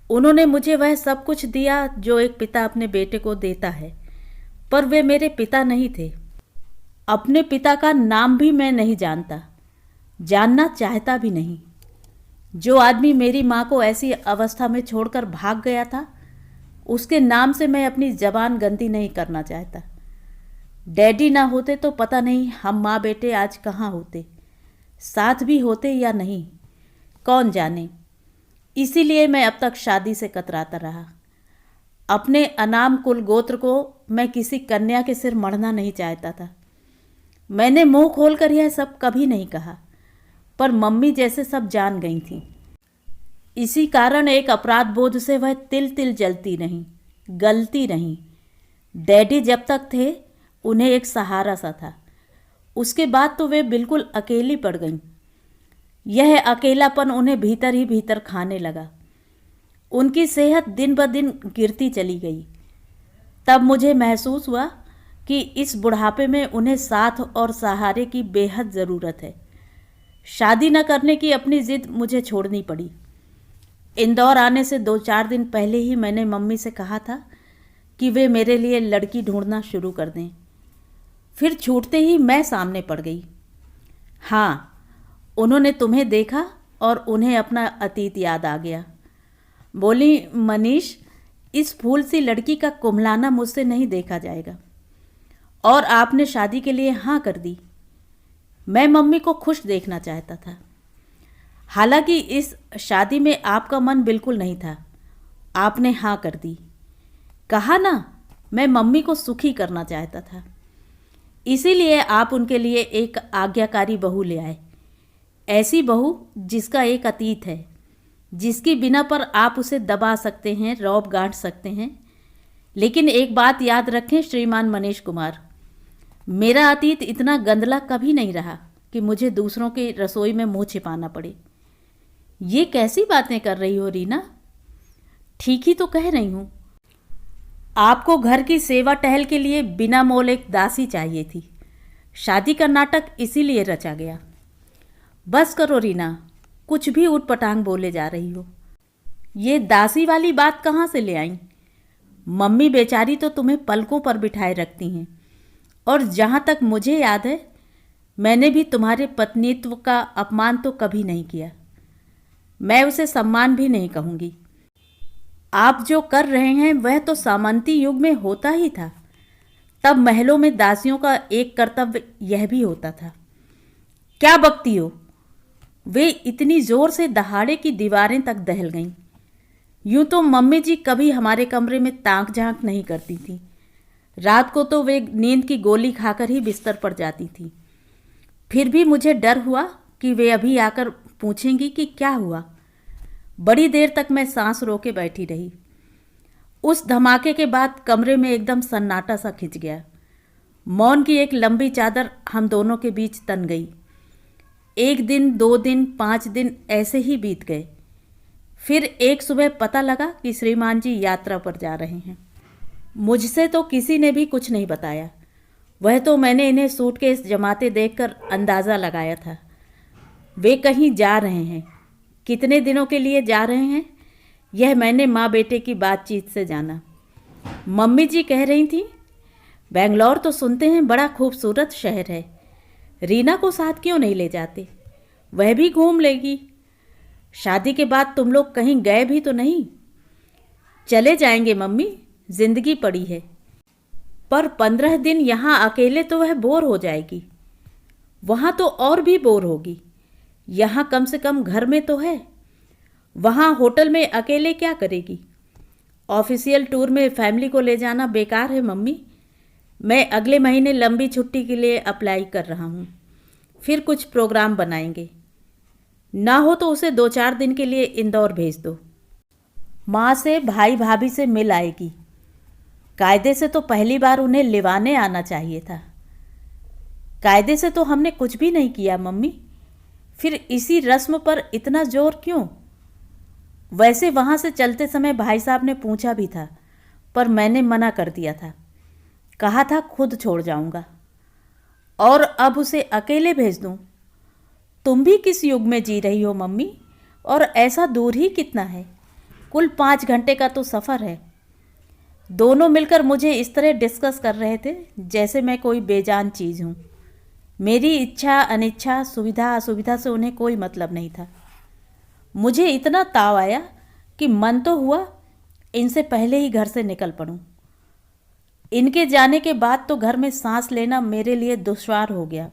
उन्होंने मुझे वह सब कुछ दिया जो एक पिता अपने बेटे को देता है, पर वे मेरे पिता नहीं थे। अपने पिता का नाम भी मैं नहीं जानता, जानना चाहता भी नहीं। जो आदमी मेरी माँ को ऐसी अवस्था में छोड़कर भाग गया था, उसके नाम से मैं अपनी जबान गंदी नहीं करना चाहता। डैडी ना होते तो पता नहीं हम माँ बेटे आज कहाँ होते, साथ भी होते या नहीं, कौन जाने। इसीलिए मैं अब तक शादी से कतराता रहा। अपने अनाम कुल गोत्र को मैं किसी कन्या के सिर मढ़ना नहीं चाहता था। मैंने मुंह खोलकर यह सब कभी नहीं कहा, पर मम्मी जैसे सब जान गई थीं। इसी कारण एक अपराध बोध से वह तिल तिल जलती नहीं, गलती नहीं। डैडी जब तक थे उन्हें एक सहारा सा था, उसके बाद तो वे बिल्कुल अकेली पड़ गईं। यह अकेलापन उन्हें भीतर ही भीतर खाने लगा। उनकी सेहत दिन ब दिन गिरती चली गई। तब मुझे महसूस हुआ कि इस बुढ़ापे में उन्हें साथ और सहारे की बेहद ज़रूरत है। शादी न करने की अपनी ज़िद मुझे छोड़नी पड़ी। इंदौर आने से 2-4 दिन पहले ही मैंने मम्मी से कहा था कि वे मेरे लिए लड़की ढूंढना शुरू कर दें। फिर छूटते ही मैं सामने पड़ गई। हाँ, उन्होंने तुम्हें देखा और उन्हें अपना अतीत याद आ गया। बोली, मनीष, इस फूल सी लड़की का कुम्हलाना मुझसे नहीं देखा जाएगा। और आपने शादी के लिए हाँ कर दी। मैं मम्मी को खुश देखना चाहता था। हालांकि इस शादी में आपका मन बिल्कुल नहीं था। आपने हाँ कर दी। कहा ना, मैं मम्मी को सुखी करना चाहता था। इसीलिए आप उनके लिए एक आज्ञाकारी बहू ले आए। ऐसी बहू जिसका एक अतीत है, जिसकी बिना पर आप उसे दबा सकते हैं, रौब गांठ सकते हैं। लेकिन एक बात याद रखें श्रीमान मनीष कुमार, मेरा अतीत इतना गंदला कभी नहीं रहा कि मुझे दूसरों की रसोई में मुंह छिपाना पड़े। ये कैसी बातें कर रही हो रीना? ठीक ही तो कह रही हूँ। आपको घर की सेवा टहल के लिए बिना मोल एक दासी चाहिए थी। शादी का नाटक इसीलिए रचा गया। बस करो रीना, कुछ भी उटपटांग बोले जा रही हो। ये दासी वाली बात कहाँ से ले आई? मम्मी बेचारी तो तुम्हें पलकों पर बिठाए रखती हैं। और जहाँ तक मुझे याद है, मैंने भी तुम्हारे पत्नीत्व का अपमान तो कभी नहीं किया। मैं उसे सम्मान भी नहीं कहूँगी। आप जो कर रहे हैं वह तो सामंती युग में होता ही था। तब महलों में दासियों का एक कर्तव्य यह भी होता था। क्या बकती हो? वे इतनी जोर से दहाड़े की दीवारें तक दहल गईं। यूं तो मम्मी जी कभी हमारे कमरे में ताक झांक नहीं करती थी। रात को तो वे नींद की गोली खाकर ही बिस्तर पर जाती थी। फिर भी मुझे डर हुआ कि वे अभी आकर पूछेंगी कि क्या हुआ। बड़ी देर तक मैं सांस रोके बैठी रही। उस धमाके के बाद कमरे में एकदम सन्नाटा सा खिंच गया। मौन की एक लंबी चादर हम दोनों के बीच तन गई। 1 दिन, 2 दिन, 5 दिन ऐसे ही बीत गए। फिर एक सुबह पता लगा कि श्रीमान जी यात्रा पर जा रहे हैं। मुझसे तो किसी ने भी कुछ नहीं बताया। वह तो मैंने इन्हें सूटकेस जमाते देखकर अंदाज़ा लगाया था। वे कहीं जा रहे हैं। कितने दिनों के लिए जा रहे हैं, यह मैंने माँ बेटे की बातचीत से जाना। मम्मी जी कह रही थी, बेंगलौर तो सुनते हैं बड़ा खूबसूरत शहर है। रीना को साथ क्यों नहीं ले जाते? वह भी घूम लेगी। शादी के बाद तुम लोग कहीं गए भी तो नहीं? चले जाएंगे मम्मी, जिंदगी पड़ी है। पर 15 दिन यहाँ अकेले तो वह बोर हो जाएगी। वहाँ तो और भी बोर होगी। यहाँ कम से कम घर में तो है। वहाँ होटल में अकेले क्या करेगी? ऑफिशियल टूर में फैमिली को ले जाना बेकार है मम्मी। मैं अगले महीने लंबी छुट्टी के लिए अप्लाई कर रहा हूँ। फिर कुछ प्रोग्राम बनाएंगे। ना हो तो उसे 2-4 दिन के लिए इंदौर भेज दो। माँ से, भाई भाभी से मिल आएगी। कायदे से तो पहली बार उन्हें लिवाने आना चाहिए था। कायदे से तो हमने कुछ भी नहीं किया मम्मी। फिर इसी रस्म पर इतना जोर क्यों? वैसे वहाँ से चलते समय भाई साहब ने पूछा भी था, पर मैंने मना कर दिया था। कहा था खुद छोड़ जाऊँगा। और अब उसे अकेले भेज दूँ? तुम भी किस युग में जी रही हो मम्मी? और ऐसा दूर ही कितना है? कुल 5 घंटे का तो सफ़र है। दोनों मिलकर मुझे इस तरह डिस्कस कर रहे थे जैसे मैं कोई बेजान चीज़ हूँ। मेरी इच्छा अनिच्छा, सुविधा असुविधा से उन्हें कोई मतलब नहीं था। मुझे इतना ताव आया कि मन तो हुआ इनसे पहले ही घर से निकल पड़ूं। इनके जाने के बाद तो घर में सांस लेना मेरे लिए दुश्वार हो गया।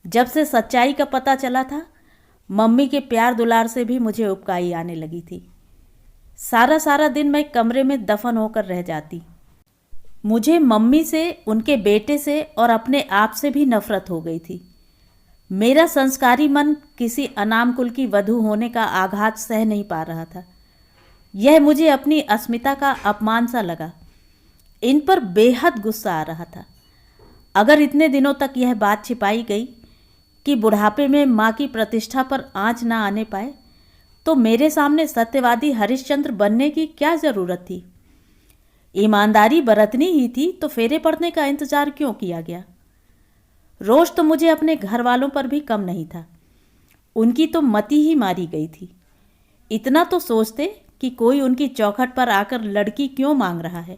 जब से सच्चाई का पता चला था, मम्मी के प्यार दुलार से भी मुझे उबकाई आने लगी थी। सारा सारा दिन मैं कमरे में दफन होकर रह जाती। मुझे मम्मी से, उनके बेटे से और अपने आप से भी नफरत हो गई थी। मेरा संस्कारी मन किसी अनाम कुल की वधू होने का आघात सह नहीं पा रहा था। यह मुझे अपनी अस्मिता का अपमान सा लगा। इन पर बेहद गुस्सा आ रहा था। अगर इतने दिनों तक यह बात छिपाई गई कि बुढ़ापे में माँ की प्रतिष्ठा पर आँच ना आने पाए, तो मेरे सामने सत्यवादी हरिश्चंद्र बनने की क्या ज़रूरत थी? ईमानदारी बरतनी ही थी तो फेरे पड़ने का इंतजार क्यों किया गया। रोष तो मुझे अपने घर वालों पर भी कम नहीं था। उनकी तो मति ही मारी गई थी। इतना तो सोचते कि कोई उनकी चौखट पर आकर लड़की क्यों मांग रहा है।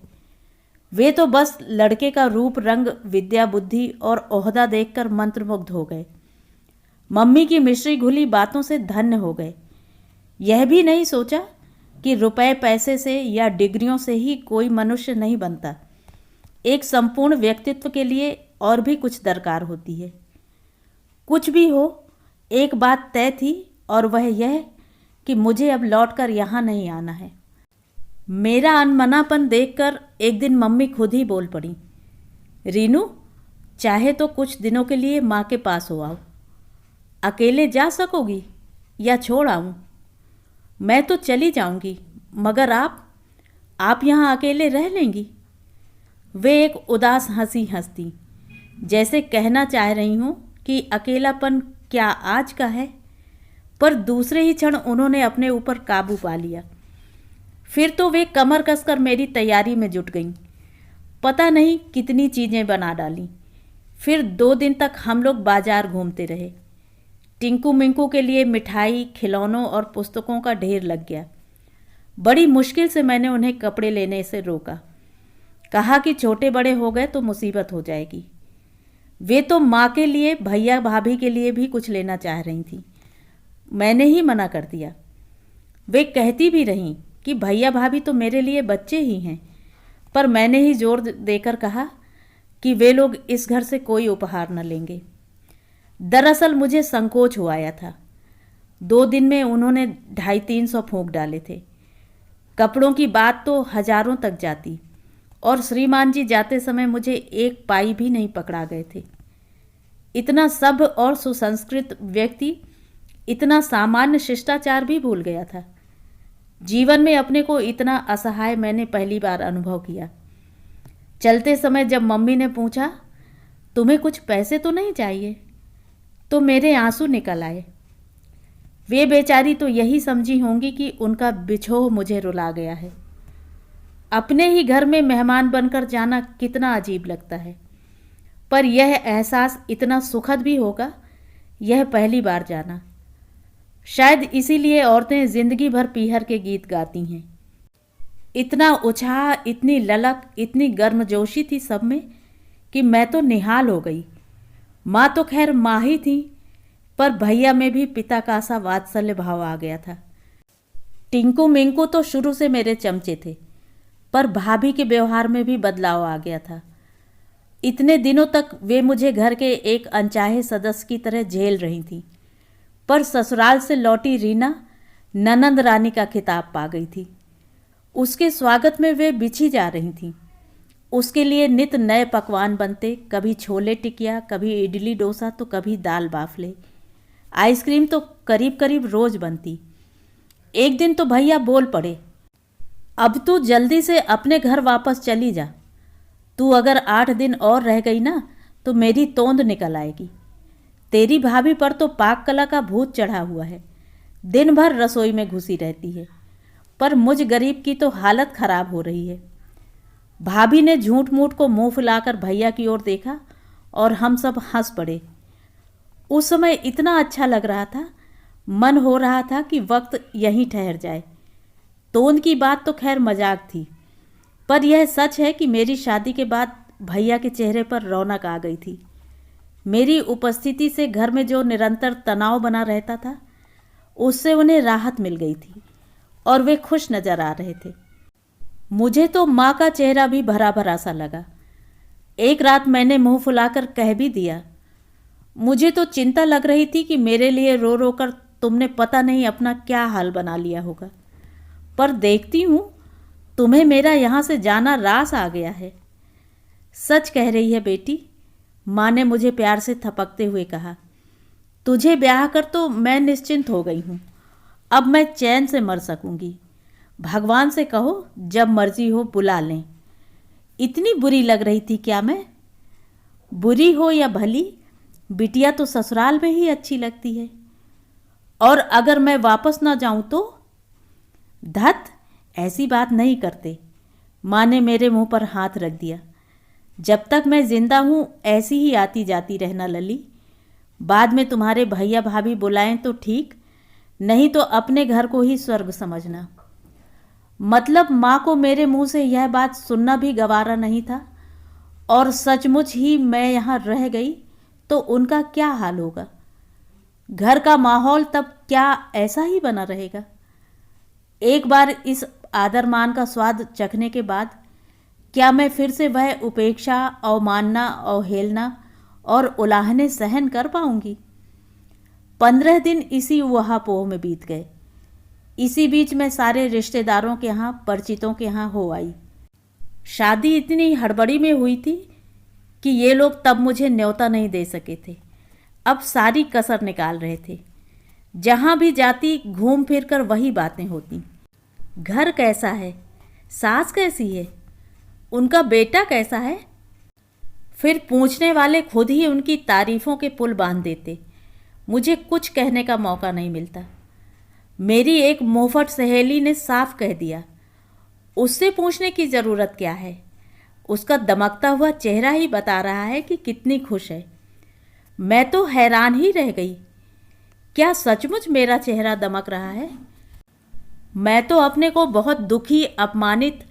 वे तो बस लड़के का रूप रंग, विद्या, बुद्धि और ओहदा देखकर मंत्रमुग्ध हो गए। मम्मी की मिश्री घुली बातों से धन्य हो गए। यह भी नहीं सोचा कि रुपए पैसे से या डिग्रियों से ही कोई मनुष्य नहीं बनता। एक संपूर्ण व्यक्तित्व के लिए और भी कुछ दरकार होती है। कुछ भी हो, एक बात तय थी और वह यह कि मुझे अब लौटकर यहाँ नहीं आना है। मेरा अनमनापन देखकर एक दिन मम्मी खुद ही बोल पड़ी, रीनू, चाहे तो कुछ दिनों के लिए माँ के पास हो आओ। अकेले जा सकोगी या छोड़ आऊँ? मैं तो चली जाऊंगी, मगर आप यहाँ अकेले रह लेंगी? वे एक उदास हंसी हंसती, जैसे कहना चाह रही हूँ कि अकेलापन क्या आज का है। पर दूसरे ही क्षण उन्होंने अपने ऊपर काबू पा लिया। फिर तो वे कमर कसकर मेरी तैयारी में जुट गईं। पता नहीं कितनी चीज़ें बना डाली। फिर 2 दिन तक हम लोग बाजार घूमते रहे। टिंकू मिंकू के लिए मिठाई, खिलौनों और पुस्तकों का ढेर लग गया। बड़ी मुश्किल से मैंने उन्हें कपड़े लेने से रोका। कहा कि छोटे बड़े हो गए तो मुसीबत हो जाएगी। वे तो माँ के लिए, भैया भाभी के लिए भी कुछ लेना चाह रही थी। मैंने ही मना कर दिया। वे कहती भी रहीं कि भैया भाभी तो मेरे लिए बच्चे ही हैं, पर मैंने ही जोर देकर कहा कि वे लोग इस घर से कोई उपहार न लेंगे। दरअसल मुझे संकोच हो आया था। 2 दिन में उन्होंने 250-300 फूंक डाले थे। कपड़ों की बात तो हजारों तक जाती, और श्रीमान जी जाते समय मुझे 1 पाई भी नहीं पकड़ा गए थे। इतना सभ्य और सुसंस्कृत व्यक्ति इतना सामान्य शिष्टाचार भी भूल गया था। जीवन में अपने को इतना असहाय मैंने पहली बार अनुभव किया। चलते समय जब मम्मी ने पूछा, तुम्हें कुछ पैसे तो नहीं चाहिए, तो मेरे आंसू निकल आए। वे बेचारी तो यही समझी होंगी कि उनका बिछोह मुझे रुला गया है। अपने ही घर में मेहमान बनकर जाना कितना अजीब लगता है, पर यह एहसास इतना सुखद भी होगा, यह पहली बार जाना। शायद इसीलिए औरतें जिंदगी भर पीहर के गीत गाती हैं। इतना उत्साह, इतनी ललक, इतनी गर्मजोशी थी सब में कि मैं तो निहाल हो गई। माँ तो खैर माँ ही थी, पर भैया में भी पिता का सा वात्सल्य भाव आ गया था। टिंकू मिंकू तो शुरू से मेरे चमचे थे, पर भाभी के व्यवहार में भी बदलाव आ गया था। इतने दिनों तक वे मुझे घर के एक अनचाहे सदस्य की तरह झेल रही थीं, पर ससुराल से लौटी रीना ननंद रानी का खिताब पा गई थी। उसके स्वागत में वे बिछी जा रही थीं। उसके लिए नित नए पकवान बनते, कभी छोले टिकिया, कभी इडली डोसा, तो कभी दाल बाफले। आइसक्रीम तो करीब करीब रोज बनती। एक दिन तो भैया बोल पड़े, अब तू जल्दी से अपने घर वापस चली जा। तू अगर 8 दिन और रह गई ना तो मेरी तोंद निकल आएगी। तेरी भाभी पर तो पाक कला का भूत चढ़ा हुआ है, दिन भर रसोई में घुसी रहती है, पर मुझ गरीब की तो हालत खराब हो रही है। भाभी ने झूठ मूठ को मुंह फुलाकर भैया की ओर देखा और हम सब हंस पड़े। उस समय इतना अच्छा लग रहा था, मन हो रहा था कि वक्त यहीं ठहर जाए। तोंद की बात तो खैर मजाक थी, पर यह सच है कि मेरी शादी के बाद भैया के चेहरे पर रौनक आ गई थी। मेरी उपस्थिति से घर में जो निरंतर तनाव बना रहता था, उससे उन्हें राहत मिल गई थी और वे खुश नजर आ रहे थे। मुझे तो माँ का चेहरा भी भरा भरा सा लगा। एक रात मैंने मुंह फुलाकर कह भी दिया, मुझे तो चिंता लग रही थी कि मेरे लिए रो रो कर तुमने पता नहीं अपना क्या हाल बना लिया होगा, पर देखती हूँ तुम्हें मेरा यहाँ से जाना रास आ गया है। सच कह रही है बेटी, माँ ने मुझे प्यार से थपकते हुए कहा। तुझे ब्याह कर तो मैं निश्चिंत हो गई हूँ। अब मैं चैन से मर सकूंगी। भगवान से कहो जब मर्जी हो बुला लें। इतनी बुरी लग रही थी क्या मैं? बुरी हो या भली, बिटिया तो ससुराल में ही अच्छी लगती है। और अगर मैं वापस ना जाऊं तो? धत, ऐसी बात नहीं करते। माँ ने मेरे मुंह पर हाथ रख दिया। जब तक मैं जिंदा हूँ ऐसी ही आती जाती रहना लली। बाद में तुम्हारे भैया भाभी बुलाएं तो ठीक, नहीं तो अपने घर को ही स्वर्ग समझना। मतलब माँ को मेरे मुंह से यह बात सुनना भी गवारा नहीं था, और सचमुच ही मैं यहाँ रह गई तो उनका क्या हाल होगा। घर का माहौल तब क्या ऐसा ही बना रहेगा। एक बार इस आदर मान का स्वाद चखने के बाद क्या मैं फिर से वह उपेक्षा, अवमानना, अवहेलना और उलाहने सहन कर पाऊंगी? 15 दिन इसी उहापोह में बीत गए। इसी बीच मैं सारे रिश्तेदारों के यहाँ, परिचितों के यहाँ हो आई। शादी इतनी हड़बड़ी में हुई थी कि ये लोग तब मुझे न्योता नहीं दे सके थे। अब सारी कसर निकाल रहे थे। जहाँ भी जाती घूम फिर कर वही बातें होती। घर कैसा है, सास कैसी है, उनका बेटा कैसा है। फिर पूछने वाले खुद ही उनकी तारीफों के पुल बांध देते। मुझे कुछ कहने का मौका नहीं मिलता। मेरी एक मुंहफट सहेली ने साफ कह दिया, उससे पूछने की ज़रूरत क्या है, उसका दमकता हुआ चेहरा ही बता रहा है कि कितनी खुश है। मैं तो हैरान ही रह गई। क्या सचमुच मेरा चेहरा दमक रहा है? मैं तो अपने को बहुत दुखी, अपमानित,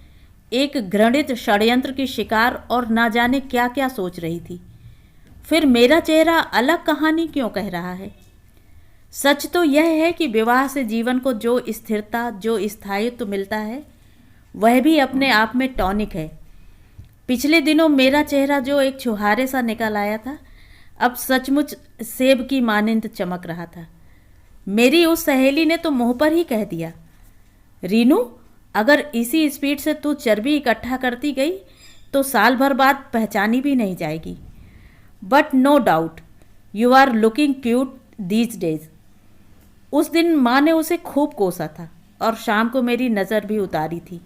एक घृणित षड्यंत्र की शिकार और ना जाने क्या क्या सोच रही थी। फिर मेरा चेहरा अलग कहानी क्यों कह रहा है? सच तो यह है कि विवाह से जीवन को जो स्थिरता, जो स्थायित्व मिलता है, वह भी अपने आप में टॉनिक है। पिछले दिनों मेरा चेहरा जो एक छुहारे सा निकल आया था, अब सचमुच सेब की मानिंद चमक रहा था। मेरी उस सहेली ने तो मुंह पर ही कह दिया, रीनू, अगर इसी स्पीड से तू चर्बी इकट्ठा करती गई तो साल भर बाद पहचानी भी नहीं जाएगी। But no doubt you are looking cute these days. उस दिन माँ ने उसे खूब कोसा था और शाम को मेरी नज़र भी उतारी थी।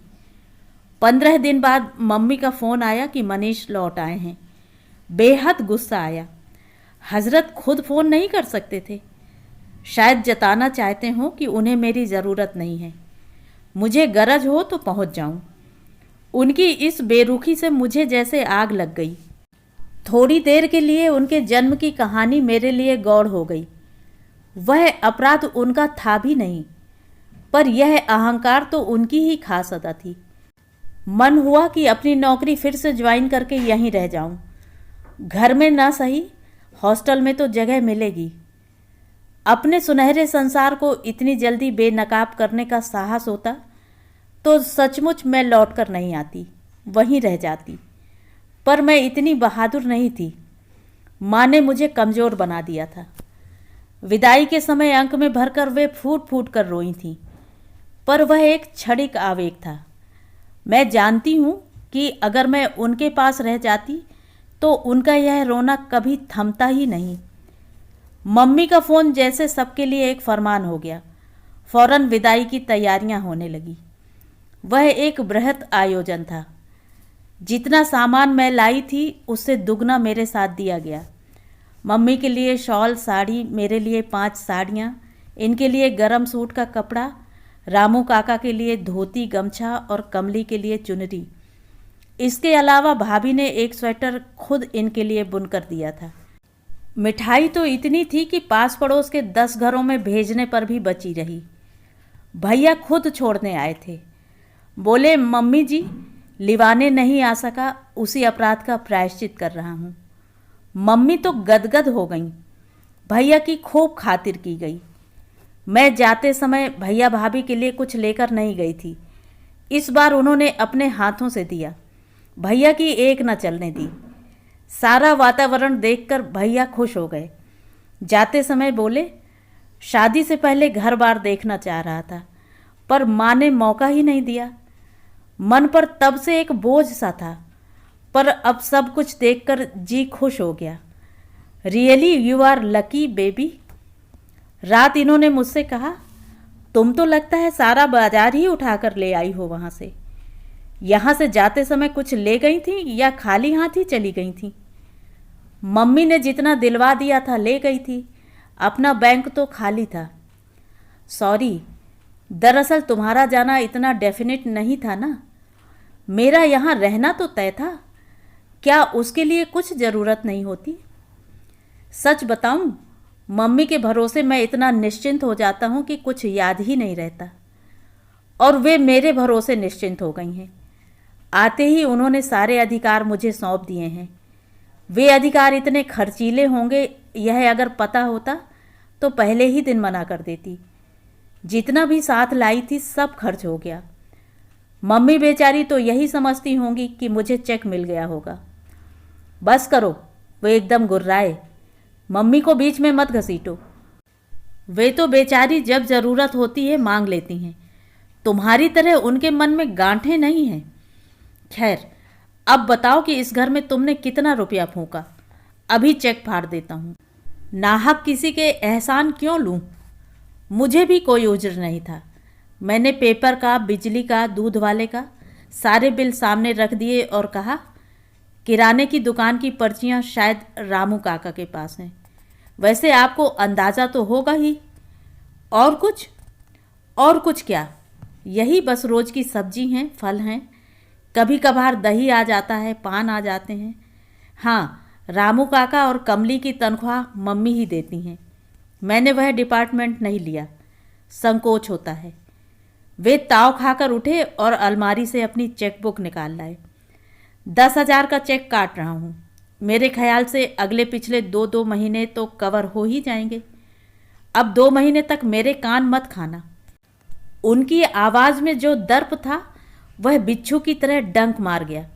15 दिन बाद मम्मी का फ़ोन आया कि मनीष लौट आए हैं। बेहद गुस्सा आया। हजरत खुद फ़ोन नहीं कर सकते थे। शायद जताना चाहते हों कि उन्हें मेरी ज़रूरत नहीं है, मुझे गरज हो तो पहुंच जाऊं। उनकी इस बेरुखी से मुझे जैसे आग लग गई। थोड़ी देर के लिए उनके जन्म की कहानी मेरे लिए गौड़ हो गई। वह अपराध उनका था भी नहीं, पर यह अहंकार तो उनकी ही खास अदा थी। मन हुआ कि अपनी नौकरी फिर से ज्वाइन करके यहीं रह जाऊं। घर में ना सही, हॉस्टल में तो जगह मिलेगी। अपने सुनहरे संसार को इतनी जल्दी बेनकाब करने का साहस होता तो सचमुच मैं लौट कर नहीं आती, वहीं रह जाती। पर मैं इतनी बहादुर नहीं थी। माँ ने मुझे कमज़ोर बना दिया था। विदाई के समय अंक में भरकर वे फूट फूट कर रोई थीं, पर वह एक क्षणिक आवेग था। मैं जानती हूँ कि अगर मैं उनके पास रह जाती तो उनका यह रोना कभी थमता ही नहीं। मम्मी का फ़ोन जैसे सबके लिए एक फरमान हो गया। फौरन विदाई की तैयारियां होने लगी। वह एक बृहत आयोजन था। जितना सामान मैं लाई थी उससे दुगना मेरे साथ दिया गया। मम्मी के लिए शॉल, साड़ी, मेरे लिए 5 साड़ियाँ, इनके लिए गरम सूट का कपड़ा, रामू काका के लिए धोती, गमछा और कमली के लिए चुनरी। इसके अलावा भाभी ने एक स्वेटर खुद इनके लिए बुनकर दिया था। मिठाई तो इतनी थी कि पास पड़ोस के 10 घरों में भेजने पर भी बची रही। भैया खुद छोड़ने आए थे। बोले, मम्मी जी, लिवाने नहीं आ सका, उसी अपराध का प्रायश्चित कर रहा हूँ। मम्मी तो गदगद हो गईं। भैया की खूब खातिर की गई। मैं जाते समय भैया भाभी के लिए कुछ लेकर नहीं गई थी। इस बार उन्होंने अपने हाथों से दिया। भैया की एक न चलने दी। सारा वातावरण देखकर भैया खुश हो गए। जाते समय बोले, शादी से पहले घर बार देखना चाह रहा था, पर माँ ने मौका ही नहीं दिया। मन पर तब से एक बोझ सा था, पर अब सब कुछ देखकर जी खुश हो गया। Really you are lucky baby. रात इन्होंने मुझसे कहा, तुम तो लगता है सारा बाजार ही उठाकर ले आई हो वहाँ से। यहाँ से जाते समय कुछ ले गई थी या खाली हाथ ही चली गई थी? मम्मी ने जितना दिलवा दिया था ले गई थी, अपना बैंक तो खाली था। सॉरी, दरअसल तुम्हारा जाना इतना डेफिनेट नहीं था ना। मेरा यहाँ रहना तो तय था, क्या उसके लिए कुछ ज़रूरत नहीं होती? सच बताऊं, मम्मी के भरोसे मैं इतना निश्चिंत हो जाता हूँ कि कुछ याद ही नहीं रहता। और वे मेरे भरोसे निश्चिंत हो गई हैं। आते ही उन्होंने सारे अधिकार मुझे सौंप दिए हैं। वे अधिकार इतने खर्चीले होंगे, यह अगर पता होता तो पहले ही दिन मना कर देती। जितना भी साथ लाई थी सब खर्च हो गया। मम्मी बेचारी तो यही समझती होंगी कि मुझे चेक मिल गया होगा। बस करो, वे एकदम गुर्राए। मम्मी को बीच में मत घसीटो। वे तो बेचारी जब ज़रूरत होती है मांग लेती हैं। तुम्हारी तरह उनके मन में गांठें नहीं हैं। खैर, अब बताओ कि इस घर में तुमने कितना रुपया फूंका? अभी चेक फाड़ देता हूँ। नाहक किसी के एहसान क्यों लूँ? मुझे भी कोई उज्र नहीं था। मैंने पेपर का, बिजली का, दूध वाले का सारे बिल सामने रख दिए और कहा, किराने की दुकान की पर्चियाँ शायद रामू काका के पास हैं। वैसे आपको अंदाज़ा तो होगा ही। और कुछ? और कुछ क्या, यही बस रोज़ की सब्जी हैं, फल हैं, कभी कभार दही आ जाता है, पान आ जाते हैं। हाँ, रामू काका और कमली की तनख्वाह मम्मी ही देती हैं। मैंने वह डिपार्टमेंट नहीं लिया, संकोच होता है। वे ताव खाकर उठे और अलमारी से अपनी चेकबुक निकाल लाए। 10,000 का चेक काट रहा हूँ। मेरे ख्याल से अगले पिछले 2 महीने तो कवर हो ही जाएंगे। अब 2 महीने तक मेरे कान मत खाना। उनकी आवाज़ में जो दर्प था वह बिच्छू की तरह डंक मार गया,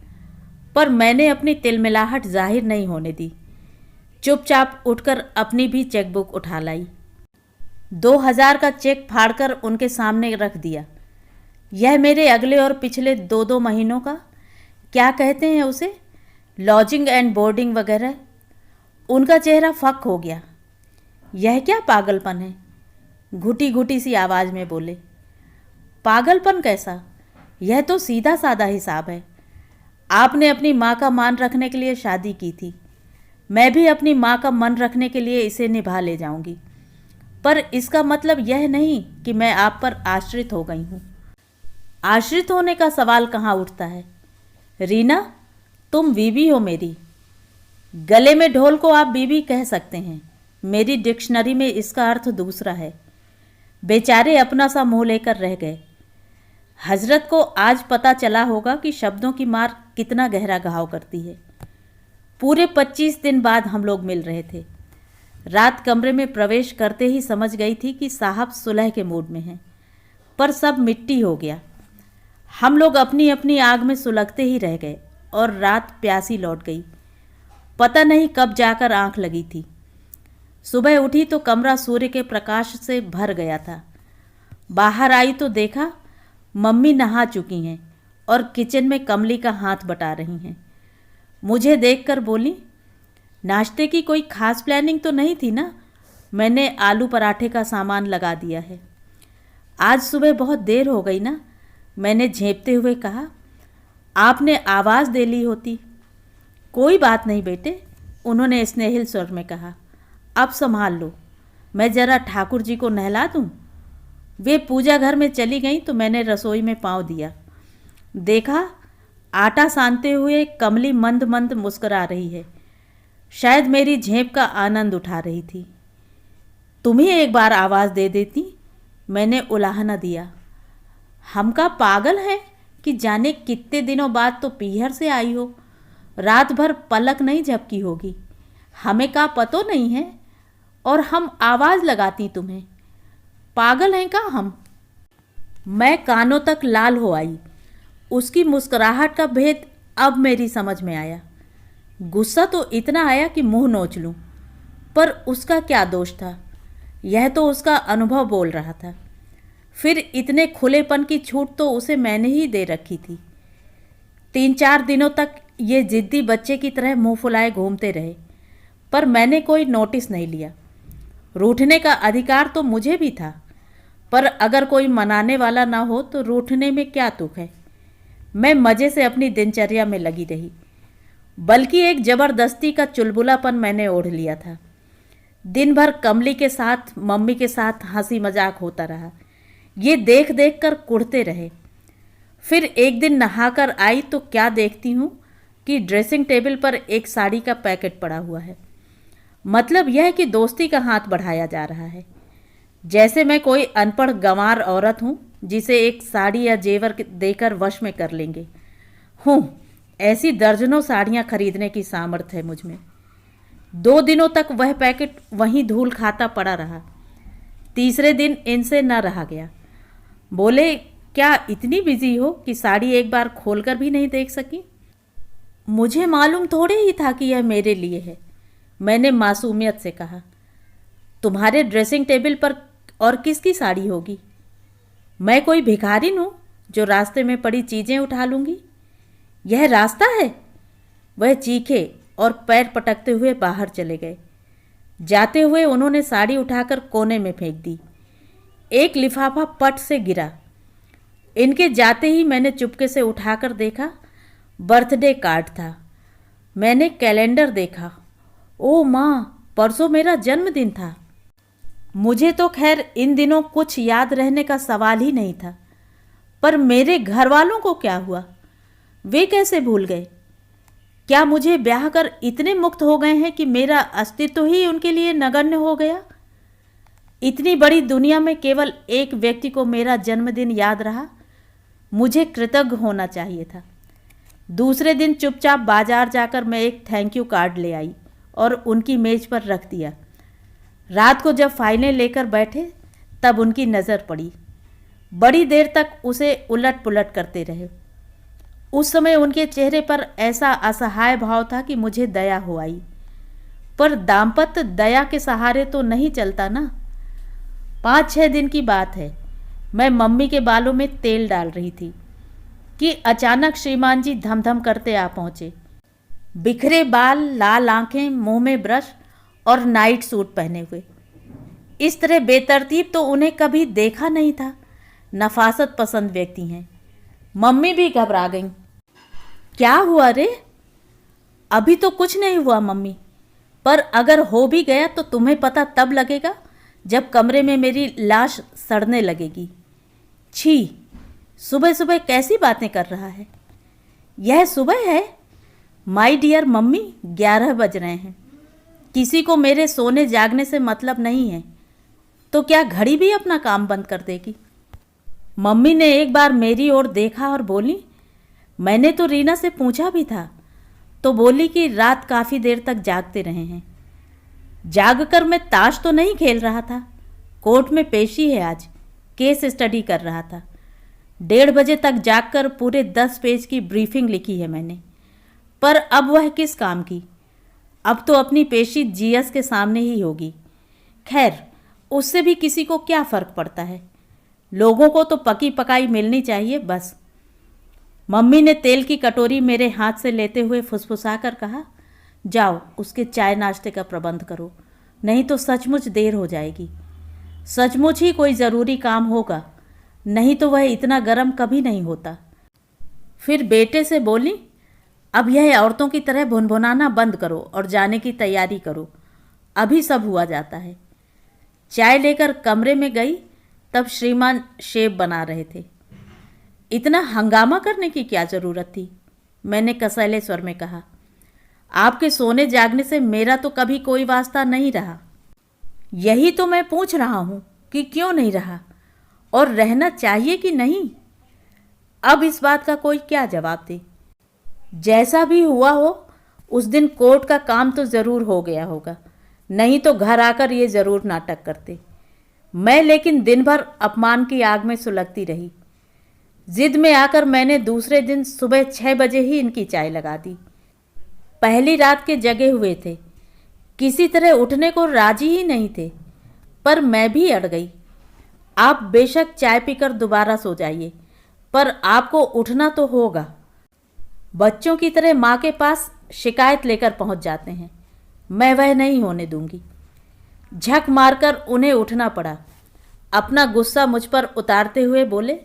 पर मैंने अपनी तिलमिलाहट जाहिर नहीं होने दी। चुपचाप उठकर अपनी भी चेकबुक उठा लाई। 2,000 का चेक फाड़कर उनके सामने रख दिया। यह मेरे अगले और पिछले 2 महीनों का, क्या कहते हैं उसे, लॉजिंग एंड बोर्डिंग वगैरह। उनका चेहरा फक हो गया। यह क्या पागलपन है? घुटी घुटी सी आवाज़ में बोले। पागलपन कैसा? यह तो सीधा साधा हिसाब है। आपने अपनी माँ का मान रखने के लिए शादी की थी। मैं भी अपनी माँ का मन रखने के लिए इसे निभा ले जाऊंगी। पर इसका मतलब यह नहीं कि मैं आप पर आश्रित हो गई हूँ। आश्रित होने का सवाल कहाँ उठता है। रीना, तुम बीवी हो मेरी। गले में ढोल को आप बीवी कह सकते हैं, मेरी डिक्शनरी में इसका अर्थ दूसरा है। बेचारे अपना सा मुँह लेकर रह गए। हजरत को आज पता चला होगा कि शब्दों की मार कितना गहरा घाव करती है। पूरे 25 दिन बाद हम लोग मिल रहे थे। रात कमरे में प्रवेश करते ही समझ गई थी कि साहब सुलह के मूड में हैं, पर सब मिट्टी हो गया। हम लोग अपनी अपनी आग में सुलगते ही रह गए और रात प्यासी लौट गई। पता नहीं कब जाकर आंख लगी थी। सुबह उठी तो कमरा सूर्य के प्रकाश से भर गया था। बाहर आई तो देखा मम्मी नहा चुकी हैं और किचन में कमली का हाथ बटा रही हैं। मुझे देखकर बोली, नाश्ते की कोई खास प्लानिंग तो नहीं थी ना? मैंने आलू पराठे का सामान लगा दिया है। आज सुबह बहुत देर हो गई ना? मैंने झेंपते हुए कहा। आपने आवाज़ दे ली होती। कोई बात नहीं बेटे, उन्होंने स्नेहिल स्वर में कहा। अब संभाल लो, मैं ज़रा ठाकुर जी को नहला दूँ। वे पूजा घर में चली गईं तो मैंने रसोई में पाँव दिया। देखा, आटा सानते हुए कमली मंद मंद मुस्कुरा रही है। शायद मेरी झेंप का आनंद उठा रही थी। तुम्हें एक बार आवाज़ दे देती, मैंने उलाहना दिया। हम का पागल है कि जाने कितने दिनों बाद तो पीहर से आई हो। रात भर पलक नहीं झपकी होगी। हमें का पतो नहीं है और हम आवाज़ लगाती तुम्हें। पागल हैं का हम? मैं कानों तक लाल हो आई। उसकी मुस्कुराहट का भेद अब मेरी समझ में आया। गुस्सा तो इतना आया कि मुंह नोच लूं, पर उसका क्या दोष था? यह तो उसका अनुभव बोल रहा था। फिर इतने खुलेपन की छूट तो उसे मैंने ही दे रखी थी। 3-4 दिनों तक ये जिद्दी बच्चे की तरह मुंह फुलाए घूमते रहे, पर मैंने कोई नोटिस नहीं लिया। रूठने का अधिकार तो मुझे भी था, पर अगर कोई मनाने वाला ना हो तो रूठने में क्या तुक है। मैं मज़े से अपनी दिनचर्या में लगी रही, बल्कि एक ज़बरदस्ती का चुलबुलापन मैंने ओढ़ लिया था। दिन भर कमली के साथ, मम्मी के साथ हंसी मजाक होता रहा। ये देख देख कर कुढ़ते रहे। फिर एक दिन नहाकर आई तो क्या देखती हूँ कि ड्रेसिंग टेबल पर एक साड़ी का पैकेट पड़ा हुआ है। मतलब यह है कि दोस्ती का हाथ बढ़ाया जा रहा है, जैसे मैं कोई अनपढ़ गंवार औरत हूँ जिसे एक साड़ी या जेवर देकर वश में कर लेंगे। ऐसी दर्जनों साड़ियाँ खरीदने की सामर्थ्य है मुझ में। 2 दिनों तक वह पैकेट वहीं धूल खाता पड़ा रहा। तीसरे दिन इनसे न रहा गया। बोले, क्या इतनी बिजी हो कि साड़ी एक बार खोलकर भी नहीं देख सकी? मुझे मालूम थोड़े ही था कि यह मेरे लिए है। मैंने मासूमियत से कहा, तुम्हारे ड्रेसिंग टेबल पर और किसकी साड़ी होगी? मैं कोई भिखारिन हूँ जो रास्ते में पड़ी चीज़ें उठा लूँगी? यह रास्ता है? वह चीखे और पैर पटकते हुए बाहर चले गए। जाते हुए उन्होंने साड़ी उठाकर कोने में फेंक दी। एक लिफाफा पट से गिरा। इनके जाते ही मैंने चुपके से उठाकर देखा, बर्थडे कार्ड था। मैंने कैलेंडर देखा। ओ माँ, परसों मेरा जन्मदिन था। मुझे तो खैर इन दिनों कुछ याद रहने का सवाल ही नहीं था, पर मेरे घर वालों को क्या हुआ? वे कैसे भूल गए? क्या मुझे ब्याह कर इतने मुक्त हो गए हैं कि मेरा अस्तित्व ही उनके लिए नगण्य हो गया? इतनी बड़ी दुनिया में केवल एक व्यक्ति को मेरा जन्मदिन याद रहा। मुझे कृतज्ञ होना चाहिए था। दूसरे दिन चुपचाप बाजार जाकर मैं एक थैंक यू कार्ड ले आई और उनकी मेज पर रख दिया। रात को जब फाइलें लेकर बैठे तब उनकी नज़र पड़ी। बड़ी देर तक उसे उलट पुलट करते रहे। उस समय उनके चेहरे पर ऐसा असहाय भाव था कि मुझे दया हो आई। पर दाम्पत्य दया के सहारे तो नहीं चलता ना। 5-6 दिन की बात है। मैं मम्मी के बालों में तेल डाल रही थी कि अचानक श्रीमान जी धमधम करते आ पहुँचे। बिखरे बाल, लाल आंखें, मुंह में ब्रश और नाइट सूट पहने हुए। इस तरह बेतरतीब तो उन्हें कभी देखा नहीं था। नफासत पसंद व्यक्ति हैं। मम्मी भी घबरा गईं। क्या हुआ रे? अभी तो कुछ नहीं हुआ मम्मी, पर अगर हो भी गया तो तुम्हें पता तब लगेगा जब कमरे में मेरी लाश सड़ने लगेगी। छी, सुबह सुबह कैसी बातें कर रहा है? यह सुबह है? माय डियर मम्मी, 11 बज रहे हैं। किसी को मेरे सोने जागने से मतलब नहीं है, तो क्या घड़ी भी अपना काम बंद कर देगी? मम्मी ने एक बार मेरी ओर देखा और बोली, मैंने तो रीना से पूछा भी था, तो बोली कि रात काफ़ी देर तक जागते रहे हैं। जागकर मैं ताश तो नहीं खेल रहा था, कोर्ट में पेशी है आज, केस स्टडी कर रहा था। 1:30 बजे तक जागकर पूरे 10 पेज की ब्रीफिंग लिखी है मैंने। पर अब वह किस काम की? अब तो अपनी पेशी जीएस के सामने ही होगी। खैर, उससे भी किसी को क्या फ़र्क पड़ता है? लोगों को तो पकी पकाई मिलनी चाहिए बस। मम्मी ने तेल की कटोरी मेरे हाथ से लेते हुए फुसफुसाकर कहा, जाओ उसके चाय नाश्ते का प्रबंध करो, नहीं तो सचमुच देर हो जाएगी। सचमुच ही कोई ज़रूरी काम होगा, नहीं तो वह इतना गर्म कभी नहीं होता। फिर बेटे से बोली, अब यह औरतों की तरह भुनभुनाना बंद करो और जाने की तैयारी करो, अभी सब हुआ जाता है। चाय लेकर कमरे में गई तब श्रीमान शेव बना रहे थे। इतना हंगामा करने की क्या ज़रूरत थी? मैंने कसैले स्वर में कहा। आपके सोने जागने से मेरा तो कभी कोई वास्ता नहीं रहा। यही तो मैं पूछ रहा हूँ कि क्यों नहीं रहा, और रहना चाहिए कि नहीं? अब इस बात का कोई क्या जवाब दे? जैसा भी हुआ हो, उस दिन कोर्ट का काम तो ज़रूर हो गया होगा, नहीं तो घर आकर ये ज़रूर नाटक करते। मैं लेकिन दिन भर अपमान की आग में सुलगती रही। जिद में आकर मैंने दूसरे दिन सुबह 6 बजे ही इनकी चाय लगा दी। पहली रात के जगे हुए थे, किसी तरह उठने को राजी ही नहीं थे, पर मैं भी अड़ गई। आप बेशक चाय पीकर दोबारा सो जाइए, पर आपको उठना तो होगा। बच्चों की तरह माँ के पास शिकायत लेकर पहुँच जाते हैं, मैं वह नहीं होने दूंगी। झक मारकर उन्हें उठना पड़ा। अपना गुस्सा मुझ पर उतारते हुए बोले,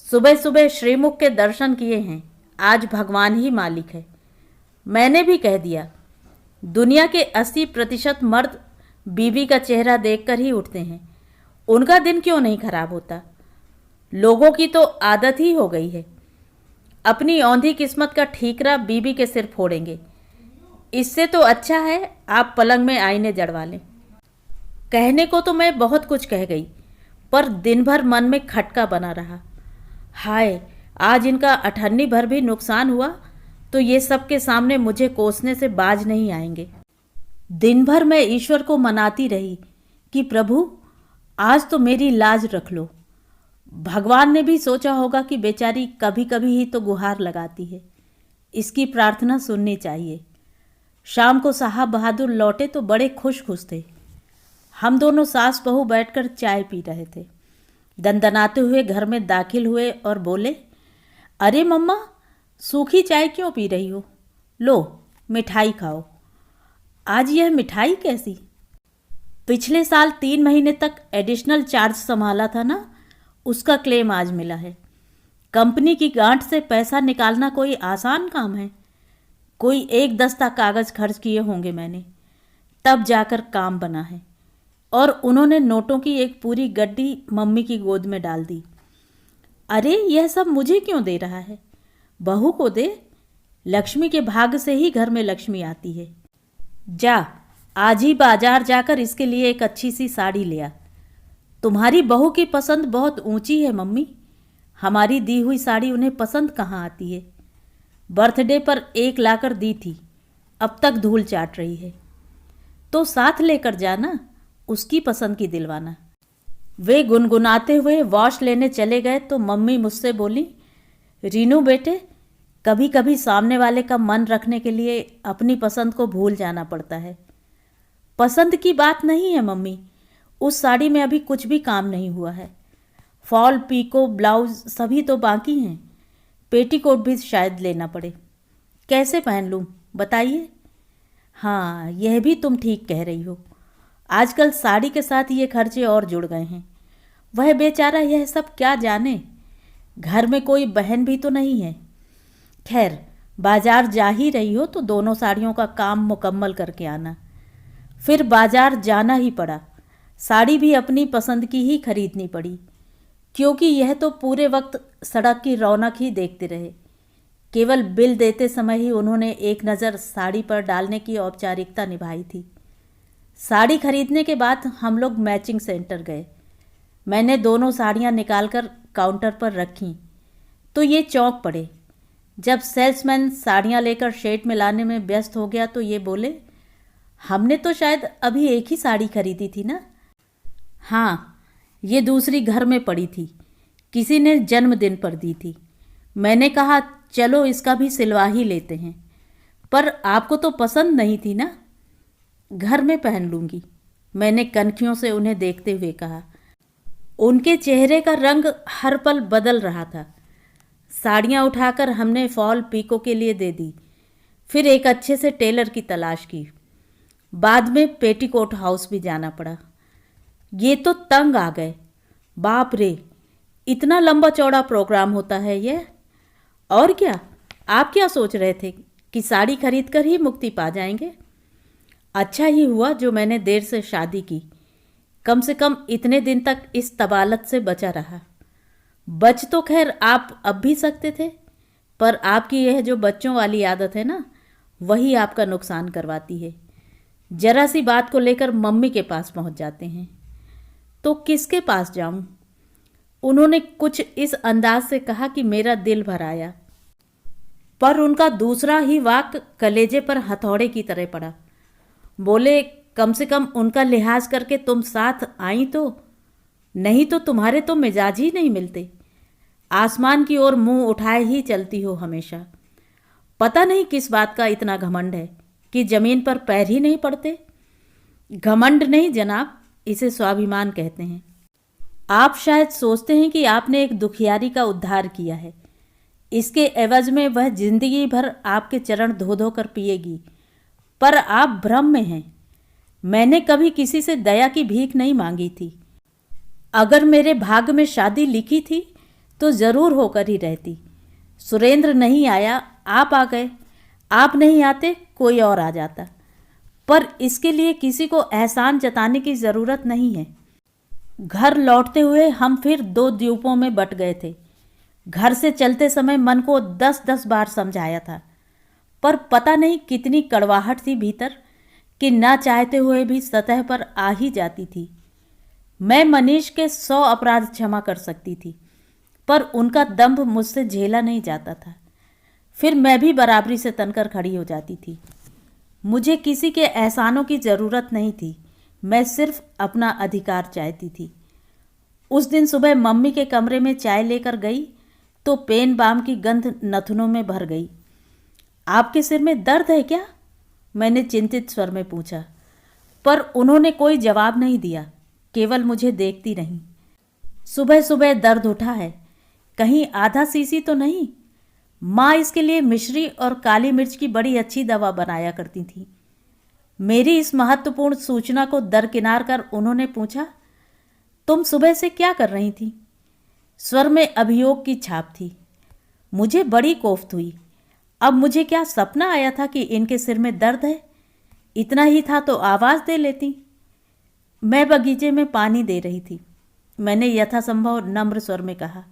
सुबह सुबह श्रीमुख के दर्शन किए हैं, आज भगवान ही मालिक है। मैंने भी कह दिया, दुनिया के 80% मर्द बीवी का चेहरा देखकर ही उठते हैं, उनका दिन क्यों नहीं खराब होता? लोगों की तो आदत ही हो गई है अपनी औंधी किस्मत का ठीकरा बीबी के सिर फोड़ेंगे। इससे तो अच्छा है आप पलंग में आईने जड़वा लें। कहने को तो मैं बहुत कुछ कह गई, पर दिन भर मन में खटका बना रहा। हाय, आज इनका अठन्नी भर भी नुकसान हुआ तो ये सबके सामने मुझे कोसने से बाज नहीं आएंगे। दिन भर मैं ईश्वर को मनाती रही कि प्रभु आज तो मेरी लाज रख लो। भगवान ने भी सोचा होगा कि बेचारी कभी कभी ही तो गुहार लगाती है, इसकी प्रार्थना सुननी चाहिए। शाम को साहब बहादुर लौटे तो बड़े खुश थे। हम दोनों सास बहू बैठकर चाय पी रहे थे। दंदनाते हुए घर में दाखिल हुए और बोले, अरे मम्मा, सूखी चाय क्यों पी रही हो? लो मिठाई खाओ। आज यह मिठाई कैसी? पिछले साल 3 महीने तक एडिशनल चार्ज संभाला था ना, उसका क्लेम आज मिला है। कंपनी की गांठ से पैसा निकालना कोई आसान काम है? कोई 1 दस्ता कागज़ खर्च किए होंगे मैंने, तब जाकर काम बना है। और उन्होंने नोटों की एक पूरी गड्डी मम्मी की गोद में डाल दी। अरे यह सब मुझे क्यों दे रहा है? बहू को दे। लक्ष्मी के भाग्य से ही घर में लक्ष्मी आती है। जा, आज ही बाजार जाकर इसके लिए एक अच्छी सी साड़ी ले आ। तुम्हारी बहू की पसंद बहुत ऊंची है मम्मी, हमारी दी हुई साड़ी उन्हें पसंद कहाँ आती है। बर्थडे पर 1 लाकर दी थी, अब तक धूल चाट रही है। तो साथ लेकर जाना, उसकी पसंद की दिलवाना। वे गुनगुनाते हुए वॉश लेने चले गए तो मम्मी मुझसे बोली, रीनू बेटे, कभी कभी सामने वाले का मन रखने के लिए अपनी पसंद को भूल जाना पड़ता है। पसंद की बात नहीं है मम्मी, उस साड़ी में अभी कुछ भी काम नहीं हुआ है। फॉल, पीको, ब्लाउज सभी तो बाकी हैं। पेटीकोट भी शायद लेना पड़े। कैसे पहन लूँ बताइए? हाँ, यह भी तुम ठीक कह रही हो। आजकल साड़ी के साथ ये खर्चे और जुड़ गए हैं। वह बेचारा यह सब क्या जाने, घर में कोई बहन भी तो नहीं है। खैर, बाजार जा ही रही हो तो दोनों साड़ियों का काम मुकम्मल करके आना। फिर बाजार जाना ही पड़ा। साड़ी भी अपनी पसंद की ही खरीदनी पड़ी, क्योंकि यह तो पूरे वक्त सड़क की रौनक ही देखते रहे। केवल बिल देते समय ही उन्होंने एक नज़र साड़ी पर डालने की औपचारिकता निभाई थी। साड़ी खरीदने के बाद हम लोग मैचिंग सेंटर गए। मैंने दोनों साड़ियाँ निकालकर काउंटर पर रखीं तो ये चौंक पड़े। जब सेल्समैन साड़ियाँ लेकर शेड में लाने में व्यस्त हो गया तो ये बोले, हमने तो शायद अभी एक ही साड़ी खरीदी थी ना? हाँ, ये दूसरी घर में पड़ी थी, किसी ने जन्मदिन पर दी थी। मैंने कहा चलो इसका भी सिलवा ही लेते हैं, पर आपको तो पसंद नहीं थी ना? घर में पहन लूँगी, मैंने कनखियों से उन्हें देखते हुए कहा। उनके चेहरे का रंग हर पल बदल रहा था। साड़ियाँ उठाकर हमने फॉल पीको के लिए दे दी। फिर एक अच्छे से टेलर की तलाश की। बाद में पेटीकोट हाउस भी जाना पड़ा। ये तो तंग आ गए। बाप रे, इतना लंबा चौड़ा प्रोग्राम होता है यह। और क्या, आप क्या सोच रहे थे कि साड़ी खरीद कर ही मुक्ति पा जाएंगे? अच्छा ही हुआ जो मैंने देर से शादी की, कम से कम इतने दिन तक इस तबालत से बचा रहा। बच तो खैर आप अब भी सकते थे, पर आपकी यह जो बच्चों वाली आदत है ना, वही आपका नुकसान करवाती है। जरा सी बात को लेकर मम्मी के पास पहुंच जाते हैं। तो किसके पास जाऊं? उन्होंने कुछ इस अंदाज से कहा कि मेरा दिल भर आया, पर उनका दूसरा ही वाक्य कलेजे पर हथौड़े की तरह पड़ा। बोले, कम से कम उनका लिहाज करके तुम साथ आई तो, नहीं तो तुम्हारे तो मिजाज ही नहीं मिलते। आसमान की ओर मुंह उठाए ही चलती हो हमेशा। पता नहीं किस बात का इतना घमंड है कि जमीन पर पैर ही नहीं पड़ते। घमंड नहीं जनाब, इसे स्वाभिमान कहते हैं। आप शायद सोचते हैं कि आपने एक दुखियारी का उद्धार किया है, इसके एवज में वह जिंदगी भर आपके चरण धो धो कर पिएगी, पर आप भ्रम में हैं। मैंने कभी किसी से दया की भीख नहीं मांगी थी। अगर मेरे भाग्य में शादी लिखी थी तो ज़रूर होकर ही रहती। सुरेंद्र नहीं आया, आप आ गए। आप नहीं आते, कोई और आ जाता। पर इसके लिए किसी को एहसान जताने की ज़रूरत नहीं है। घर लौटते हुए हम फिर 2 द्वीपों में बट गए थे। घर से चलते समय मन को 10-10 बार समझाया था, पर पता नहीं कितनी कड़वाहट थी भीतर कि ना चाहते हुए भी सतह पर आ ही जाती थी। मैं मनीष के 100 अपराध क्षमा कर सकती थी, पर उनका दंभ मुझसे झेला नहीं जाता था। फिर मैं भी बराबरी से तनकर खड़ी हो जाती थी। मुझे किसी के एहसानों की ज़रूरत नहीं थी, मैं सिर्फ अपना अधिकार चाहती थी। उस दिन सुबह मम्मी के कमरे में चाय लेकर गई तो पेन बाम की गंध नथुनों में भर गई। आपके सिर में दर्द है क्या? मैंने चिंतित स्वर में पूछा, पर उन्होंने कोई जवाब नहीं दिया, केवल मुझे देखती रहीं। सुबह सुबह दर्द उठा है, कहीं आधा सीसी तो नहीं? माँ इसके लिए मिश्री और काली मिर्च की बड़ी अच्छी दवा बनाया करती थी। मेरी इस महत्वपूर्ण सूचना को दरकिनार कर उन्होंने पूछा, तुम सुबह से क्या कर रही थी? स्वर में अभियोग की छाप थी। मुझे बड़ी कोफ्त हुई। अब मुझे क्या सपना आया था कि इनके सिर में दर्द है? इतना ही था तो आवाज़ दे लेती। मैं बगीचे में पानी दे रही थी। मैंने यथासंभव नम्र स्वर में कहा,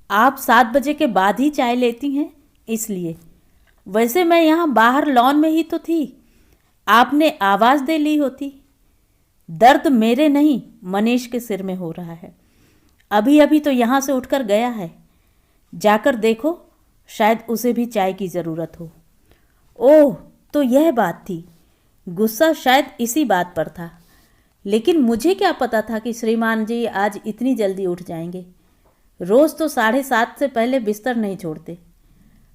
आप 7 बजे के बाद ही चाय लेती हैं, इसलिए। वैसे मैं यहाँ बाहर लॉन में ही तो थी, आपने आवाज़ दे ली होती। दर्द मेरे नहीं, मनीष के सिर में हो रहा है। अभी अभी तो यहाँ से उठकर गया है। जाकर देखो, शायद उसे भी चाय की ज़रूरत हो। ओह, तो यह बात थी। गुस्सा शायद इसी बात पर था, लेकिन मुझे क्या पता था कि श्रीमान जी आज इतनी जल्दी उठ जाएंगे। रोज़ तो 7:30 से पहले बिस्तर नहीं छोड़ते।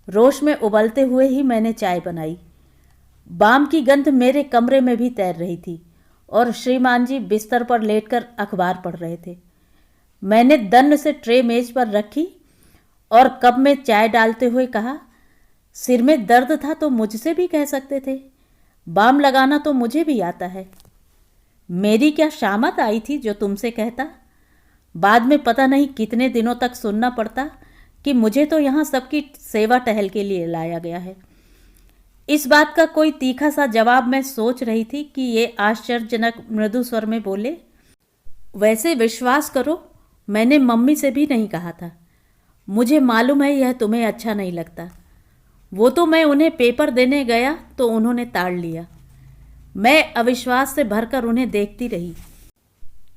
रोश में उबलते हुए ही मैंने चाय बनाई। बाम की गंध मेरे कमरे में भी तैर रही थी और श्रीमान जी बिस्तर पर लेटकर अखबार पढ़ रहे थे। मैंने दन्न से ट्रे मेज पर रखी और कप में चाय डालते हुए कहा, सिर में दर्द था तो मुझसे भी कह सकते थे, बाम लगाना तो मुझे भी आता है। मेरी क्या शामत आई थी जो तुमसे कहता? बाद में पता नहीं कितने दिनों तक सुनना पड़ता कि मुझे तो यहाँ सबकी सेवा टहल के लिए लाया गया है। इस बात का कोई तीखा सा जवाब मैं सोच रही थी कि ये आश्चर्यजनक मृदु स्वर में बोले, वैसे विश्वास करो, मैंने मम्मी से भी नहीं कहा था। मुझे मालूम है यह तुम्हें अच्छा नहीं लगता। वो तो मैं उन्हें पेपर देने गया तो उन्होंने ताड़ लिया। मैं अविश्वास से भरकर उन्हें देखती रही।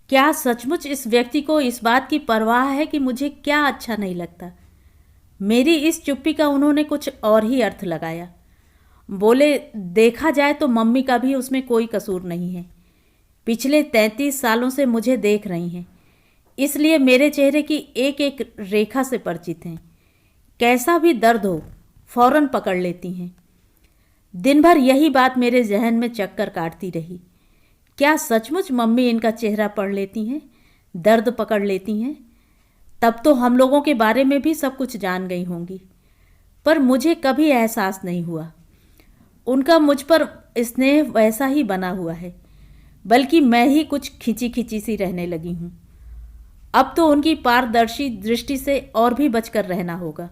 क्या सचमुच इस व्यक्ति को इस बात की परवाह है कि मुझे क्या अच्छा नहीं लगता? मेरी इस चुप्पी का उन्होंने कुछ और ही अर्थ लगाया। बोले, देखा जाए तो मम्मी का भी उसमें कोई कसूर नहीं है। पिछले 33 सालों से मुझे देख रही हैं, इसलिए मेरे चेहरे की एक एक रेखा से परिचित हैं। कैसा भी दर्द हो, फौरन पकड़ लेती हैं। दिन भर यही बात मेरे जहन में चक्कर काटती रही। क्या सचमुच मम्मी इनका चेहरा पढ़ लेती हैं, दर्द पकड़ लेती हैं? तब तो हम लोगों के बारे में भी सब कुछ जान गई होंगी। पर मुझे कभी एहसास नहीं हुआ। उनका मुझ पर स्नेह वैसा ही बना हुआ है, बल्कि मैं ही कुछ खिंची खिंची सी रहने लगी हूँ। अब तो उनकी पारदर्शी दृष्टि से और भी बचकर रहना होगा।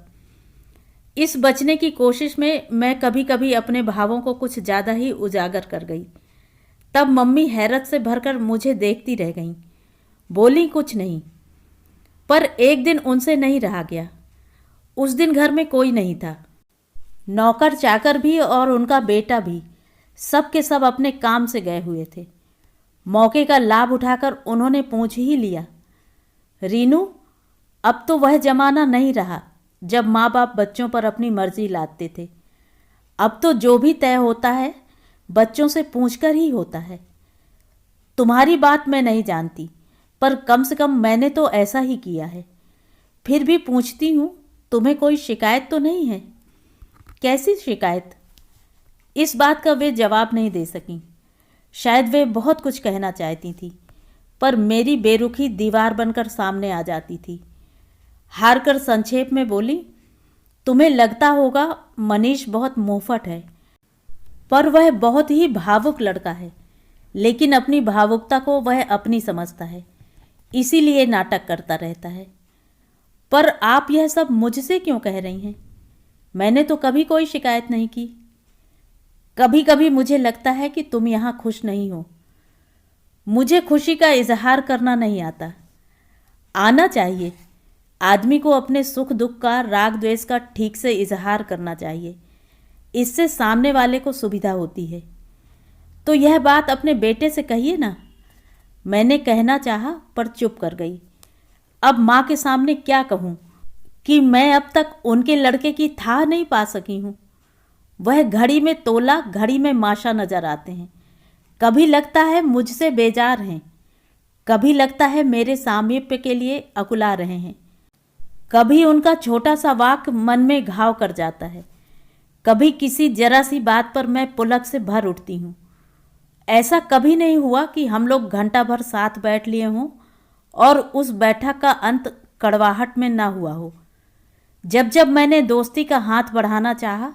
इस बचने की कोशिश में मैं कभी कभी अपने भावों को कुछ ज़्यादा ही उजागर कर गई। तब मम्मी हैरत से भरकर मुझे देखती रह गईं, बोली कुछ नहीं। पर एक दिन उनसे नहीं रहा गया। उस दिन घर में कोई नहीं था। नौकर चाकर भी और उनका बेटा भी, सब के सब अपने काम से गए हुए थे। मौके का लाभ उठाकर उन्होंने पूछ ही लिया, रीनू, अब तो वह जमाना नहीं रहा जब माँ बाप बच्चों पर अपनी मर्जी लादते थे। अब तो जो भी तय होता है बच्चों से पूछकर ही होता है। तुम्हारी बात मैं नहीं जानती, पर कम से कम मैंने तो ऐसा ही किया है। फिर भी पूछती हूँ, तुम्हें कोई शिकायत तो नहीं है? कैसी शिकायत? इस बात का वे जवाब नहीं दे सकीं। शायद वे बहुत कुछ कहना चाहती थी, पर मेरी बेरुखी दीवार बनकर सामने आ जाती थी। हारकर संक्षेप में बोली, तुम्हें लगता होगा मनीष बहुत मुंहफट है, पर वह बहुत ही भावुक लड़का है। लेकिन अपनी भावुकता को वह अपनी समझता है, इसीलिए नाटक करता रहता है। पर आप यह सब मुझसे क्यों कह रही हैं? मैंने तो कभी कोई शिकायत नहीं की। कभी कभी मुझे लगता है कि तुम यहाँ खुश नहीं हो। मुझे खुशी का इजहार करना नहीं आता। आना चाहिए। आदमी को अपने सुख दुख का, राग द्वेष का ठीक से इजहार करना चाहिए। इससे सामने वाले को सुविधा होती है। तो यह बात अपने बेटे से कहिए ना। मैंने कहना चाहा पर चुप कर गई। अब माँ के सामने क्या कहूँ कि मैं अब तक उनके लड़के की था नहीं पा सकी हूँ। वह घड़ी में तोला, घड़ी में माशा नजर आते हैं। कभी लगता है मुझसे बेजार हैं, कभी लगता है मेरे सामीप्य के लिए अकुला रहे हैं। कभी उनका छोटा सा वाक्य मन में घाव कर जाता है। कभी किसी जरा सी बात पर मैं पुलक से भर उठती हूँ। ऐसा कभी नहीं हुआ कि हम लोग घंटा भर साथ बैठ लिए हों और उस बैठक का अंत कड़वाहट में ना हुआ हो। जब जब मैंने दोस्ती का हाथ बढ़ाना चाहा,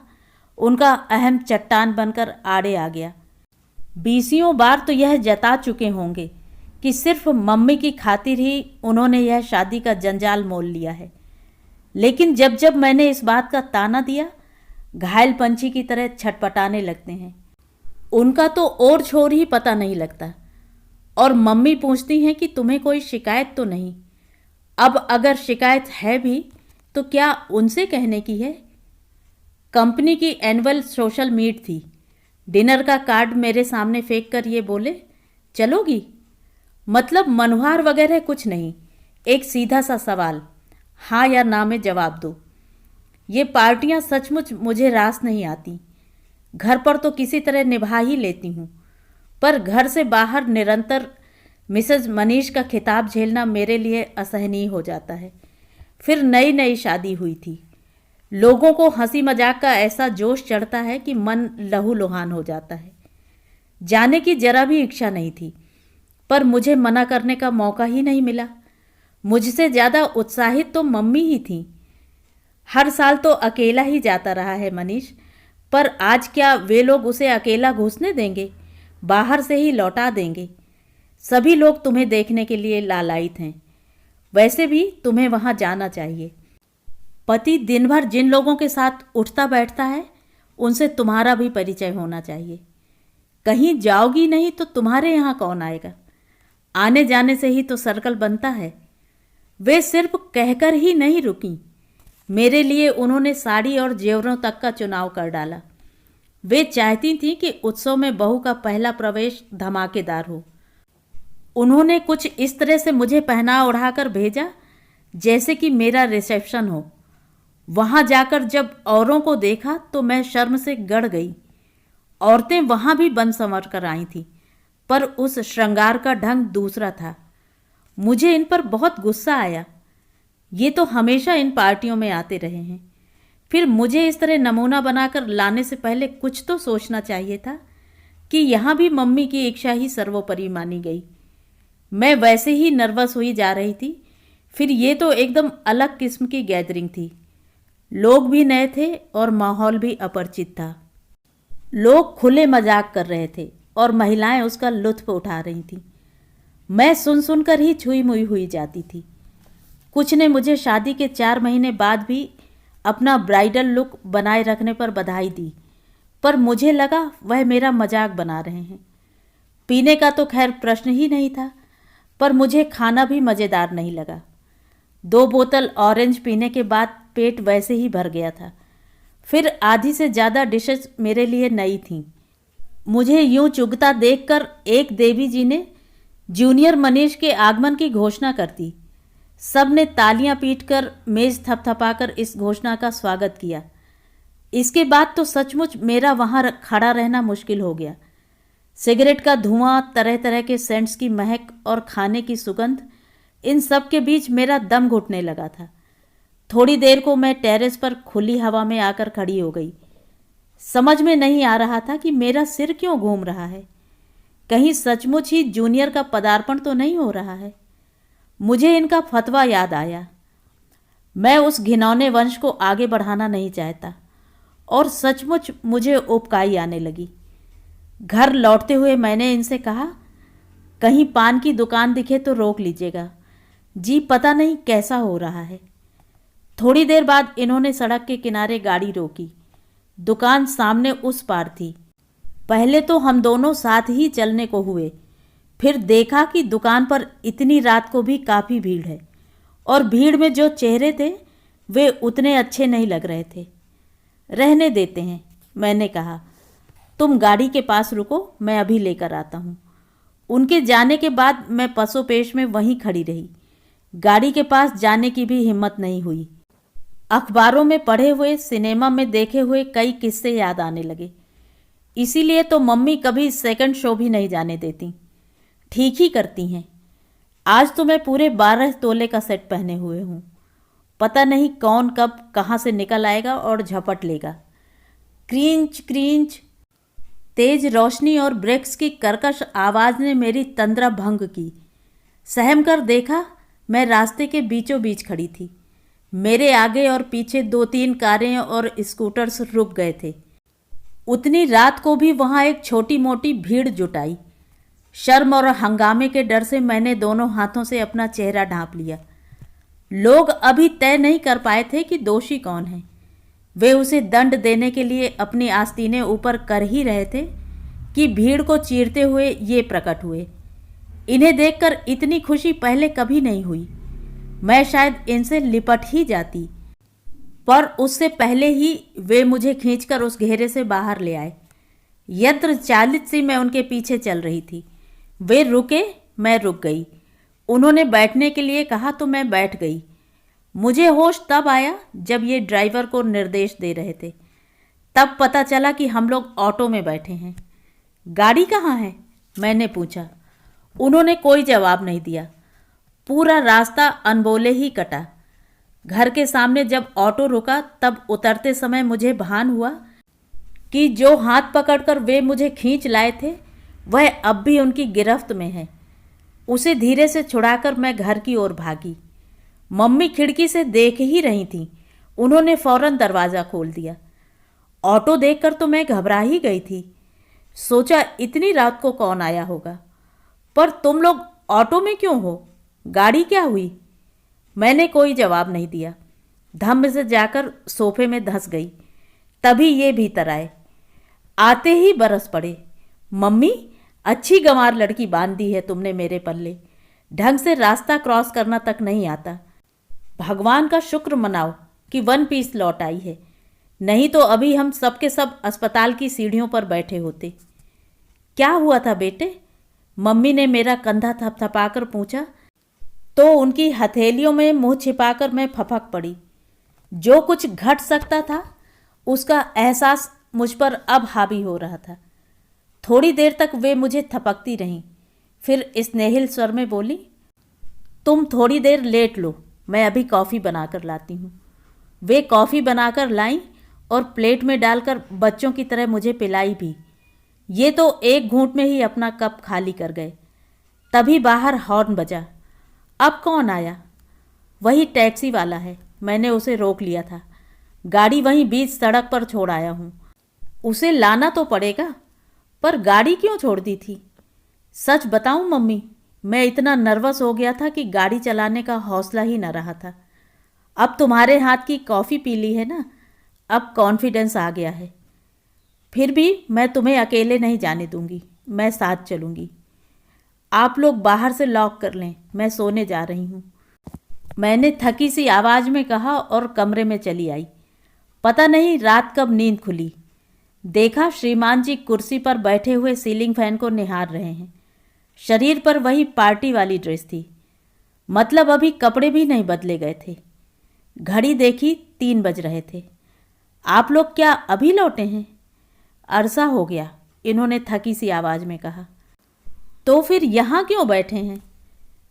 उनका अहम चट्टान बनकर आड़े आ गया। बीसियों बार तो यह जता चुके होंगे कि सिर्फ मम्मी की खातिर ही उन्होंने यह शादी का जंजाल मोल लिया है। लेकिन जब जब मैंने इस बात का ताना दिया, घायल पंछी की तरह छटपटाने लगते हैं। उनका तो और छोर ही पता नहीं लगता। और मम्मी पूछती हैं कि तुम्हें कोई शिकायत तो नहीं। अब अगर शिकायत है भी तो क्या उनसे कहने की है। कंपनी की एनुअल सोशल मीट थी। डिनर का कार्ड मेरे सामने फेंक कर ये बोले, चलोगी? मतलब मनुहार वगैरह कुछ नहीं, एक सीधा सा सवाल, हाँ या ना में जवाब दो। ये पार्टियां सचमुच मुझे रास नहीं आती। घर पर तो किसी तरह निभा ही लेती हूँ, पर घर से बाहर निरंतर मिसेज मनीष का खिताब झेलना मेरे लिए असहनीय हो जाता है। फिर नई नई शादी हुई थी। लोगों को हंसी मजाक का ऐसा जोश चढ़ता है कि मन लहूलुहान हो जाता है। जाने की जरा भी इच्छा नहीं थी, पर मुझे मना करने का मौका ही नहीं मिला। मुझसे ज़्यादा उत्साहित तो मम्मी ही थी। हर साल तो अकेला ही जाता रहा है मनीष, पर आज क्या वे लोग उसे अकेला घुसने देंगे? बाहर से ही लौटा देंगे। सभी लोग तुम्हें देखने के लिए लालायित हैं। वैसे भी तुम्हें वहाँ जाना चाहिए। पति दिन भर जिन लोगों के साथ उठता बैठता है, उनसे तुम्हारा भी परिचय होना चाहिए। कहीं जाओगी नहीं तो तुम्हारे यहाँ कौन आएगा? आने जाने से ही तो सर्कल बनता है। वे सिर्फ कहकर ही नहीं रुकी। मेरे लिए उन्होंने साड़ी और जेवरों तक का चुनाव कर डाला। वे चाहती थीं कि उत्सव में बहू का पहला प्रवेश धमाकेदार हो। उन्होंने कुछ इस तरह से मुझे पहना ओढ़ाकर भेजा जैसे कि मेरा रिसेप्शन हो। वहाँ जाकर जब औरों को देखा तो मैं शर्म से गड़ गई। औरतें वहाँ भी बन संवर कर आई थीं, पर उस श्रृंगार का ढंग दूसरा था। मुझे इन पर बहुत गुस्सा आया। ये तो हमेशा इन पार्टियों में आते रहे हैं। फिर मुझे इस तरह नमूना बनाकर लाने से पहले कुछ तो सोचना चाहिए था कि यहाँ भी मम्मी की इच्छा ही सर्वोपरि मानी गई। मैं वैसे ही नर्वस हुई जा रही थी। फिर ये तो एकदम अलग किस्म की गैदरिंग थी। लोग भी नए थे और माहौल भी अपरिचित था। लोग खुले मजाक कर रहे थे और महिलाएं उसका लुत्फ उठा रही थीं। मैं सुन सुनकर ही छुई मुई हुई जाती थी। कुछ ने मुझे शादी के 4 महीने बाद भी अपना ब्राइडल लुक बनाए रखने पर बधाई दी, पर मुझे लगा वह मेरा मजाक बना रहे हैं। पीने का तो खैर प्रश्न ही नहीं था, पर मुझे खाना भी मज़ेदार नहीं लगा। 2 बोतल ऑरेंज पीने के बाद पेट वैसे ही भर गया था। फिर आधी से ज़्यादा डिशेस मेरे लिए नई थीं। मुझे यूं चुगता देखकर एक देवी जी ने जूनियर मनीष के आगमन की घोषणा कर दी। सब ने तालियां पीटकर, मेज थपथपाकर इस घोषणा का स्वागत किया। इसके बाद तो सचमुच मेरा वहाँ खड़ा रहना मुश्किल हो गया। सिगरेट का धुआं, तरह तरह के सेंट्स की महक और खाने की सुगंध, इन सब के बीच मेरा दम घुटने लगा था। थोड़ी देर को मैं टेरेस पर खुली हवा में आकर खड़ी हो गई। समझ में नहीं आ रहा था कि मेरा सिर क्यों घूम रहा है। कहीं सचमुच ही जूनियर का पदार्पण तो नहीं हो रहा है। मुझे इनका फतवा याद आया। मैं उस घिनौने वंश को आगे बढ़ाना नहीं चाहता और सचमुच मुझे उबकाई आने लगी। घर लौटते हुए मैंने इनसे कहा, कहीं पान की दुकान दिखे तो रोक लीजिएगा जी, पता नहीं कैसा हो रहा है। थोड़ी देर बाद इन्होंने सड़क के किनारे गाड़ी रोकी। दुकान सामने उस पार थी। पहले तो हम दोनों साथ ही चलने को हुए, फिर देखा कि दुकान पर इतनी रात को भी काफ़ी भीड़ है और भीड़ में जो चेहरे थे वे उतने अच्छे नहीं लग रहे थे। रहने देते हैं, मैंने कहा। तुम गाड़ी के पास रुको, मैं अभी लेकर आता हूँ। उनके जाने के बाद मैं पसोपेश में वहीं खड़ी रही। गाड़ी के पास जाने की भी हिम्मत नहीं हुई। अखबारों में पढ़े हुए, सिनेमा में देखे हुए कई किस्से याद आने लगे। इसीलिए तो मम्मी कभी सेकंड शो भी नहीं जाने देती। ठीक ही करती हैं। आज तो मैं पूरे 12 तोले का सेट पहने हुए हूँ। पता नहीं कौन कब कहाँ से निकल आएगा और झपट लेगा। क्रींच क्रींच। तेज रोशनी और ब्रेक्स की कर्कश आवाज़ ने मेरी तंद्रा भंग की। सहम कर देखा, मैं रास्ते के बीचों बीच खड़ी थी। मेरे आगे और पीछे 2-3 कारें और स्कूटर्स रुक गए थे। उतनी रात को भी वहाँ एक छोटी मोटी भीड़ जुटाई। शर्म और हंगामे के डर से मैंने दोनों हाथों से अपना चेहरा ढांप लिया। लोग अभी तय नहीं कर पाए थे कि दोषी कौन है। वे उसे दंड देने के लिए अपनी आस्तीनें ऊपर कर ही रहे थे कि भीड़ को चीरते हुए ये प्रकट हुए। इन्हें देखकर इतनी खुशी पहले कभी नहीं हुई। मैं शायद इनसे लिपट ही जाती, पर उससे पहले ही वे मुझे खींचकर उस घेरे से बाहर ले आए। यंत्र चालित सी मैं उनके पीछे चल रही थी। वे रुके, मैं रुक गई। उन्होंने बैठने के लिए कहा तो मैं बैठ गई। मुझे होश तब आया जब ये ड्राइवर को निर्देश दे रहे थे। तब पता चला कि हम लोग ऑटो में बैठे हैं। गाड़ी कहाँ है? मैंने पूछा। उन्होंने कोई जवाब नहीं दिया। पूरा रास्ता अनबोले ही कटा। घर के सामने जब ऑटो रुका तब उतरते समय मुझे भान हुआ कि जो हाथ पकड़कर वे मुझे खींच लाए थे वह अब भी उनकी गिरफ्त में है। उसे धीरे से छुड़ाकर मैं घर की ओर भागी। मम्मी खिड़की से देख ही रही थीं। उन्होंने फौरन दरवाज़ा खोल दिया। ऑटो देखकर तो मैं घबरा ही गई थी। सोचा इतनी रात को कौन आया होगा। पर तुम लोग ऑटो में क्यों हो? गाड़ी क्या हुई? मैंने कोई जवाब नहीं दिया। धम्म से जाकर सोफे में धंस गई। तभी ये भीतर आए। आते ही बरस पड़े। मम्मी, अच्छी गंवार लड़की बांध दी है तुमने मेरे पल्ले। ढंग से रास्ता क्रॉस करना तक नहीं आता। भगवान का शुक्र मनाओ कि 1 पीस लौट आई है, नहीं तो अभी हम सबके सब अस्पताल की सीढ़ियों पर बैठे होते। क्या हुआ था बेटे? मम्मी ने मेरा कंधा थपथपाकर पूछा तो उनकी हथेलियों में मुंह छिपाकर मैं फपक पड़ी। जो कुछ घट सकता था उसका एहसास मुझ पर अब हावी हो रहा था। थोड़ी देर तक वे मुझे थपकती रहीं, फिर स्नेहिल स्वर में बोली, तुम थोड़ी देर लेट लो, मैं अभी कॉफ़ी बनाकर लाती हूँ। वे कॉफ़ी बनाकर लाईं और प्लेट में डालकर बच्चों की तरह मुझे पिलाई भी। ये तो एक घूंट में ही अपना कप खाली कर गए। तभी बाहर हॉर्न बजा। अब कौन आया? वही टैक्सी वाला है। मैंने उसे रोक लिया था। गाड़ी वहीं बीच सड़क पर छोड़ आया हूँ। उसे लाना तो पड़ेगा, पर गाड़ी क्यों छोड़ दी थी? सच बताऊं मम्मी, मैं इतना नर्वस हो गया था कि गाड़ी चलाने का हौसला ही न रहा था। अब तुम्हारे हाथ की कॉफ़ी पी ली है ना, अब कॉन्फिडेंस आ गया है। फिर भी मैं तुम्हें अकेले नहीं जाने दूंगी, मैं साथ चलूंगी। आप लोग बाहर से लॉक कर लें, मैं सोने जा रही हूँ, मैंने थकी सी आवाज़ में कहा और कमरे में चली आई। पता नहीं रात कब नींद खुली। देखा श्रीमान जी कुर्सी पर बैठे हुए सीलिंग फैन को निहार रहे हैं। शरीर पर वही पार्टी वाली ड्रेस थी, मतलब अभी कपड़े भी नहीं बदले गए थे। घड़ी देखी 3 बज रहे थे। आप लोग क्या अभी लौटे हैं? अरसा हो गया, इन्होंने थकी सी आवाज़ में कहा। तो फिर यहाँ क्यों बैठे हैं?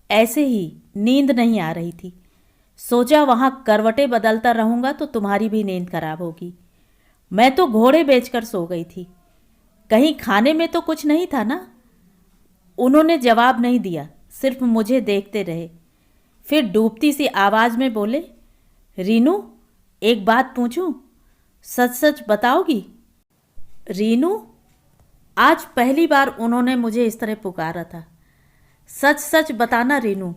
ऐसे ही, नींद नहीं आ रही थी। सोचा वहाँ करवटें बदलता रहूँगा तो तुम्हारी भी नींद खराब होगी। मैं तो घोड़े बेचकर सो गई थी। कहीं खाने में तो कुछ नहीं था ना? उन्होंने जवाब नहीं दिया, सिर्फ मुझे देखते रहे। फिर डूबती सी आवाज़ में बोले, रीनू, एक बात पूछूं? सच सच बताओगी? रीनू? आज पहली बार उन्होंने मुझे इस तरह पुकारा था। सच सच बताना रीनू,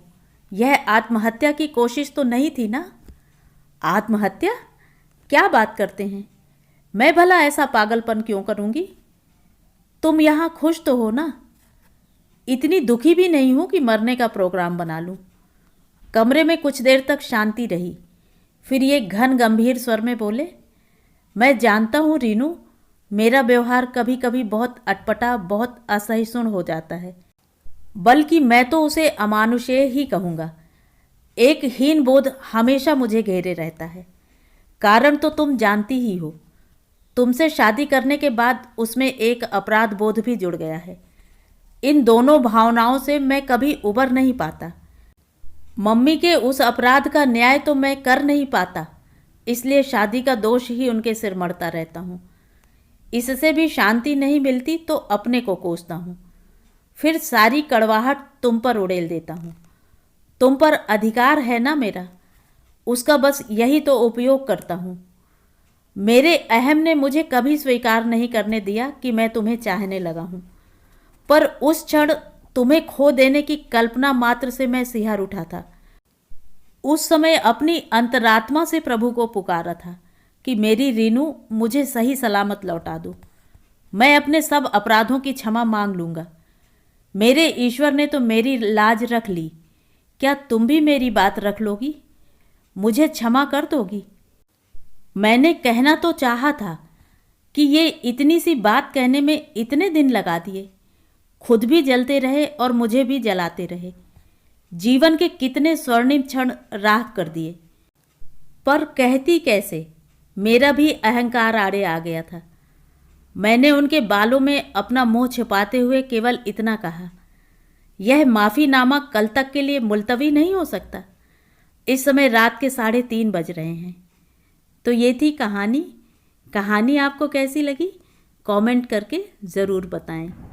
यह आत्महत्या की कोशिश तो नहीं थी ना? आत्महत्या? क्या बात करते हैं? मैं भला ऐसा पागलपन क्यों करूँगी? तुम यहाँ खुश तो हो ना? इतनी दुखी भी नहीं हूँ कि मरने का प्रोग्राम बना लूँ। कमरे में कुछ देर तक शांति रही। फिर ये घन गंभीर स्वर में बोले, मैं जानता हूँ रीनू, मेरा व्यवहार कभी कभी बहुत अटपटा, बहुत असहिष्णु हो जाता है, बल्कि मैं तो उसे अमानुषेय ही कहूँगा। एक हीन बोध हमेशा मुझे घेरे रहता है। कारण तो तुम जानती ही हो। तुमसे शादी करने के बाद उसमें एक अपराध बोध भी जुड़ गया है। इन दोनों भावनाओं से मैं कभी उबर नहीं पाता। मम्मी के उस अपराध का न्याय तो मैं कर नहीं पाता, इसलिए शादी का दोष ही उनके सिर मढ़ता रहता हूँ। इससे भी शांति नहीं मिलती तो अपने को कोसता हूँ। फिर सारी कड़वाहट तुम पर उड़ेल देता हूँ। तुम पर अधिकार है ना मेरा, उसका बस यही तो उपयोग करता हूँ। मेरे अहम ने मुझे कभी स्वीकार नहीं करने दिया कि मैं तुम्हें चाहने लगा हूँ, पर उस क्षण तुम्हें खो देने की कल्पना मात्र से मैं सिहर उठा था। उस समय अपनी अंतरात्मा से प्रभु को पुकारा था कि मेरी रीनू मुझे सही सलामत लौटा दो। मैं अपने सब अपराधों की क्षमा मांग लूँगा। मेरे ईश्वर ने तो मेरी लाज रख ली, क्या तुम भी मेरी बात रख लोगी? मुझे क्षमा कर दोगी? मैंने कहना तो चाहा था कि ये इतनी सी बात कहने में इतने दिन लगा दिए। खुद भी जलते रहे और मुझे भी जलाते रहे। जीवन के कितने स्वर्णिम क्षण राख कर दिए। पर कहती कैसे? मेरा भी अहंकार आड़े आ गया था। मैंने उनके बालों में अपना मुंह छिपाते हुए केवल इतना कहा, यह माफ़ीनामा कल तक के लिए मुलतवी नहीं हो सकता? इस समय रात के 3:30 बज रहे हैं। तो ये थी कहानी। कहानी आपको कैसी लगी? कमेंट करके ज़रूर बताएं।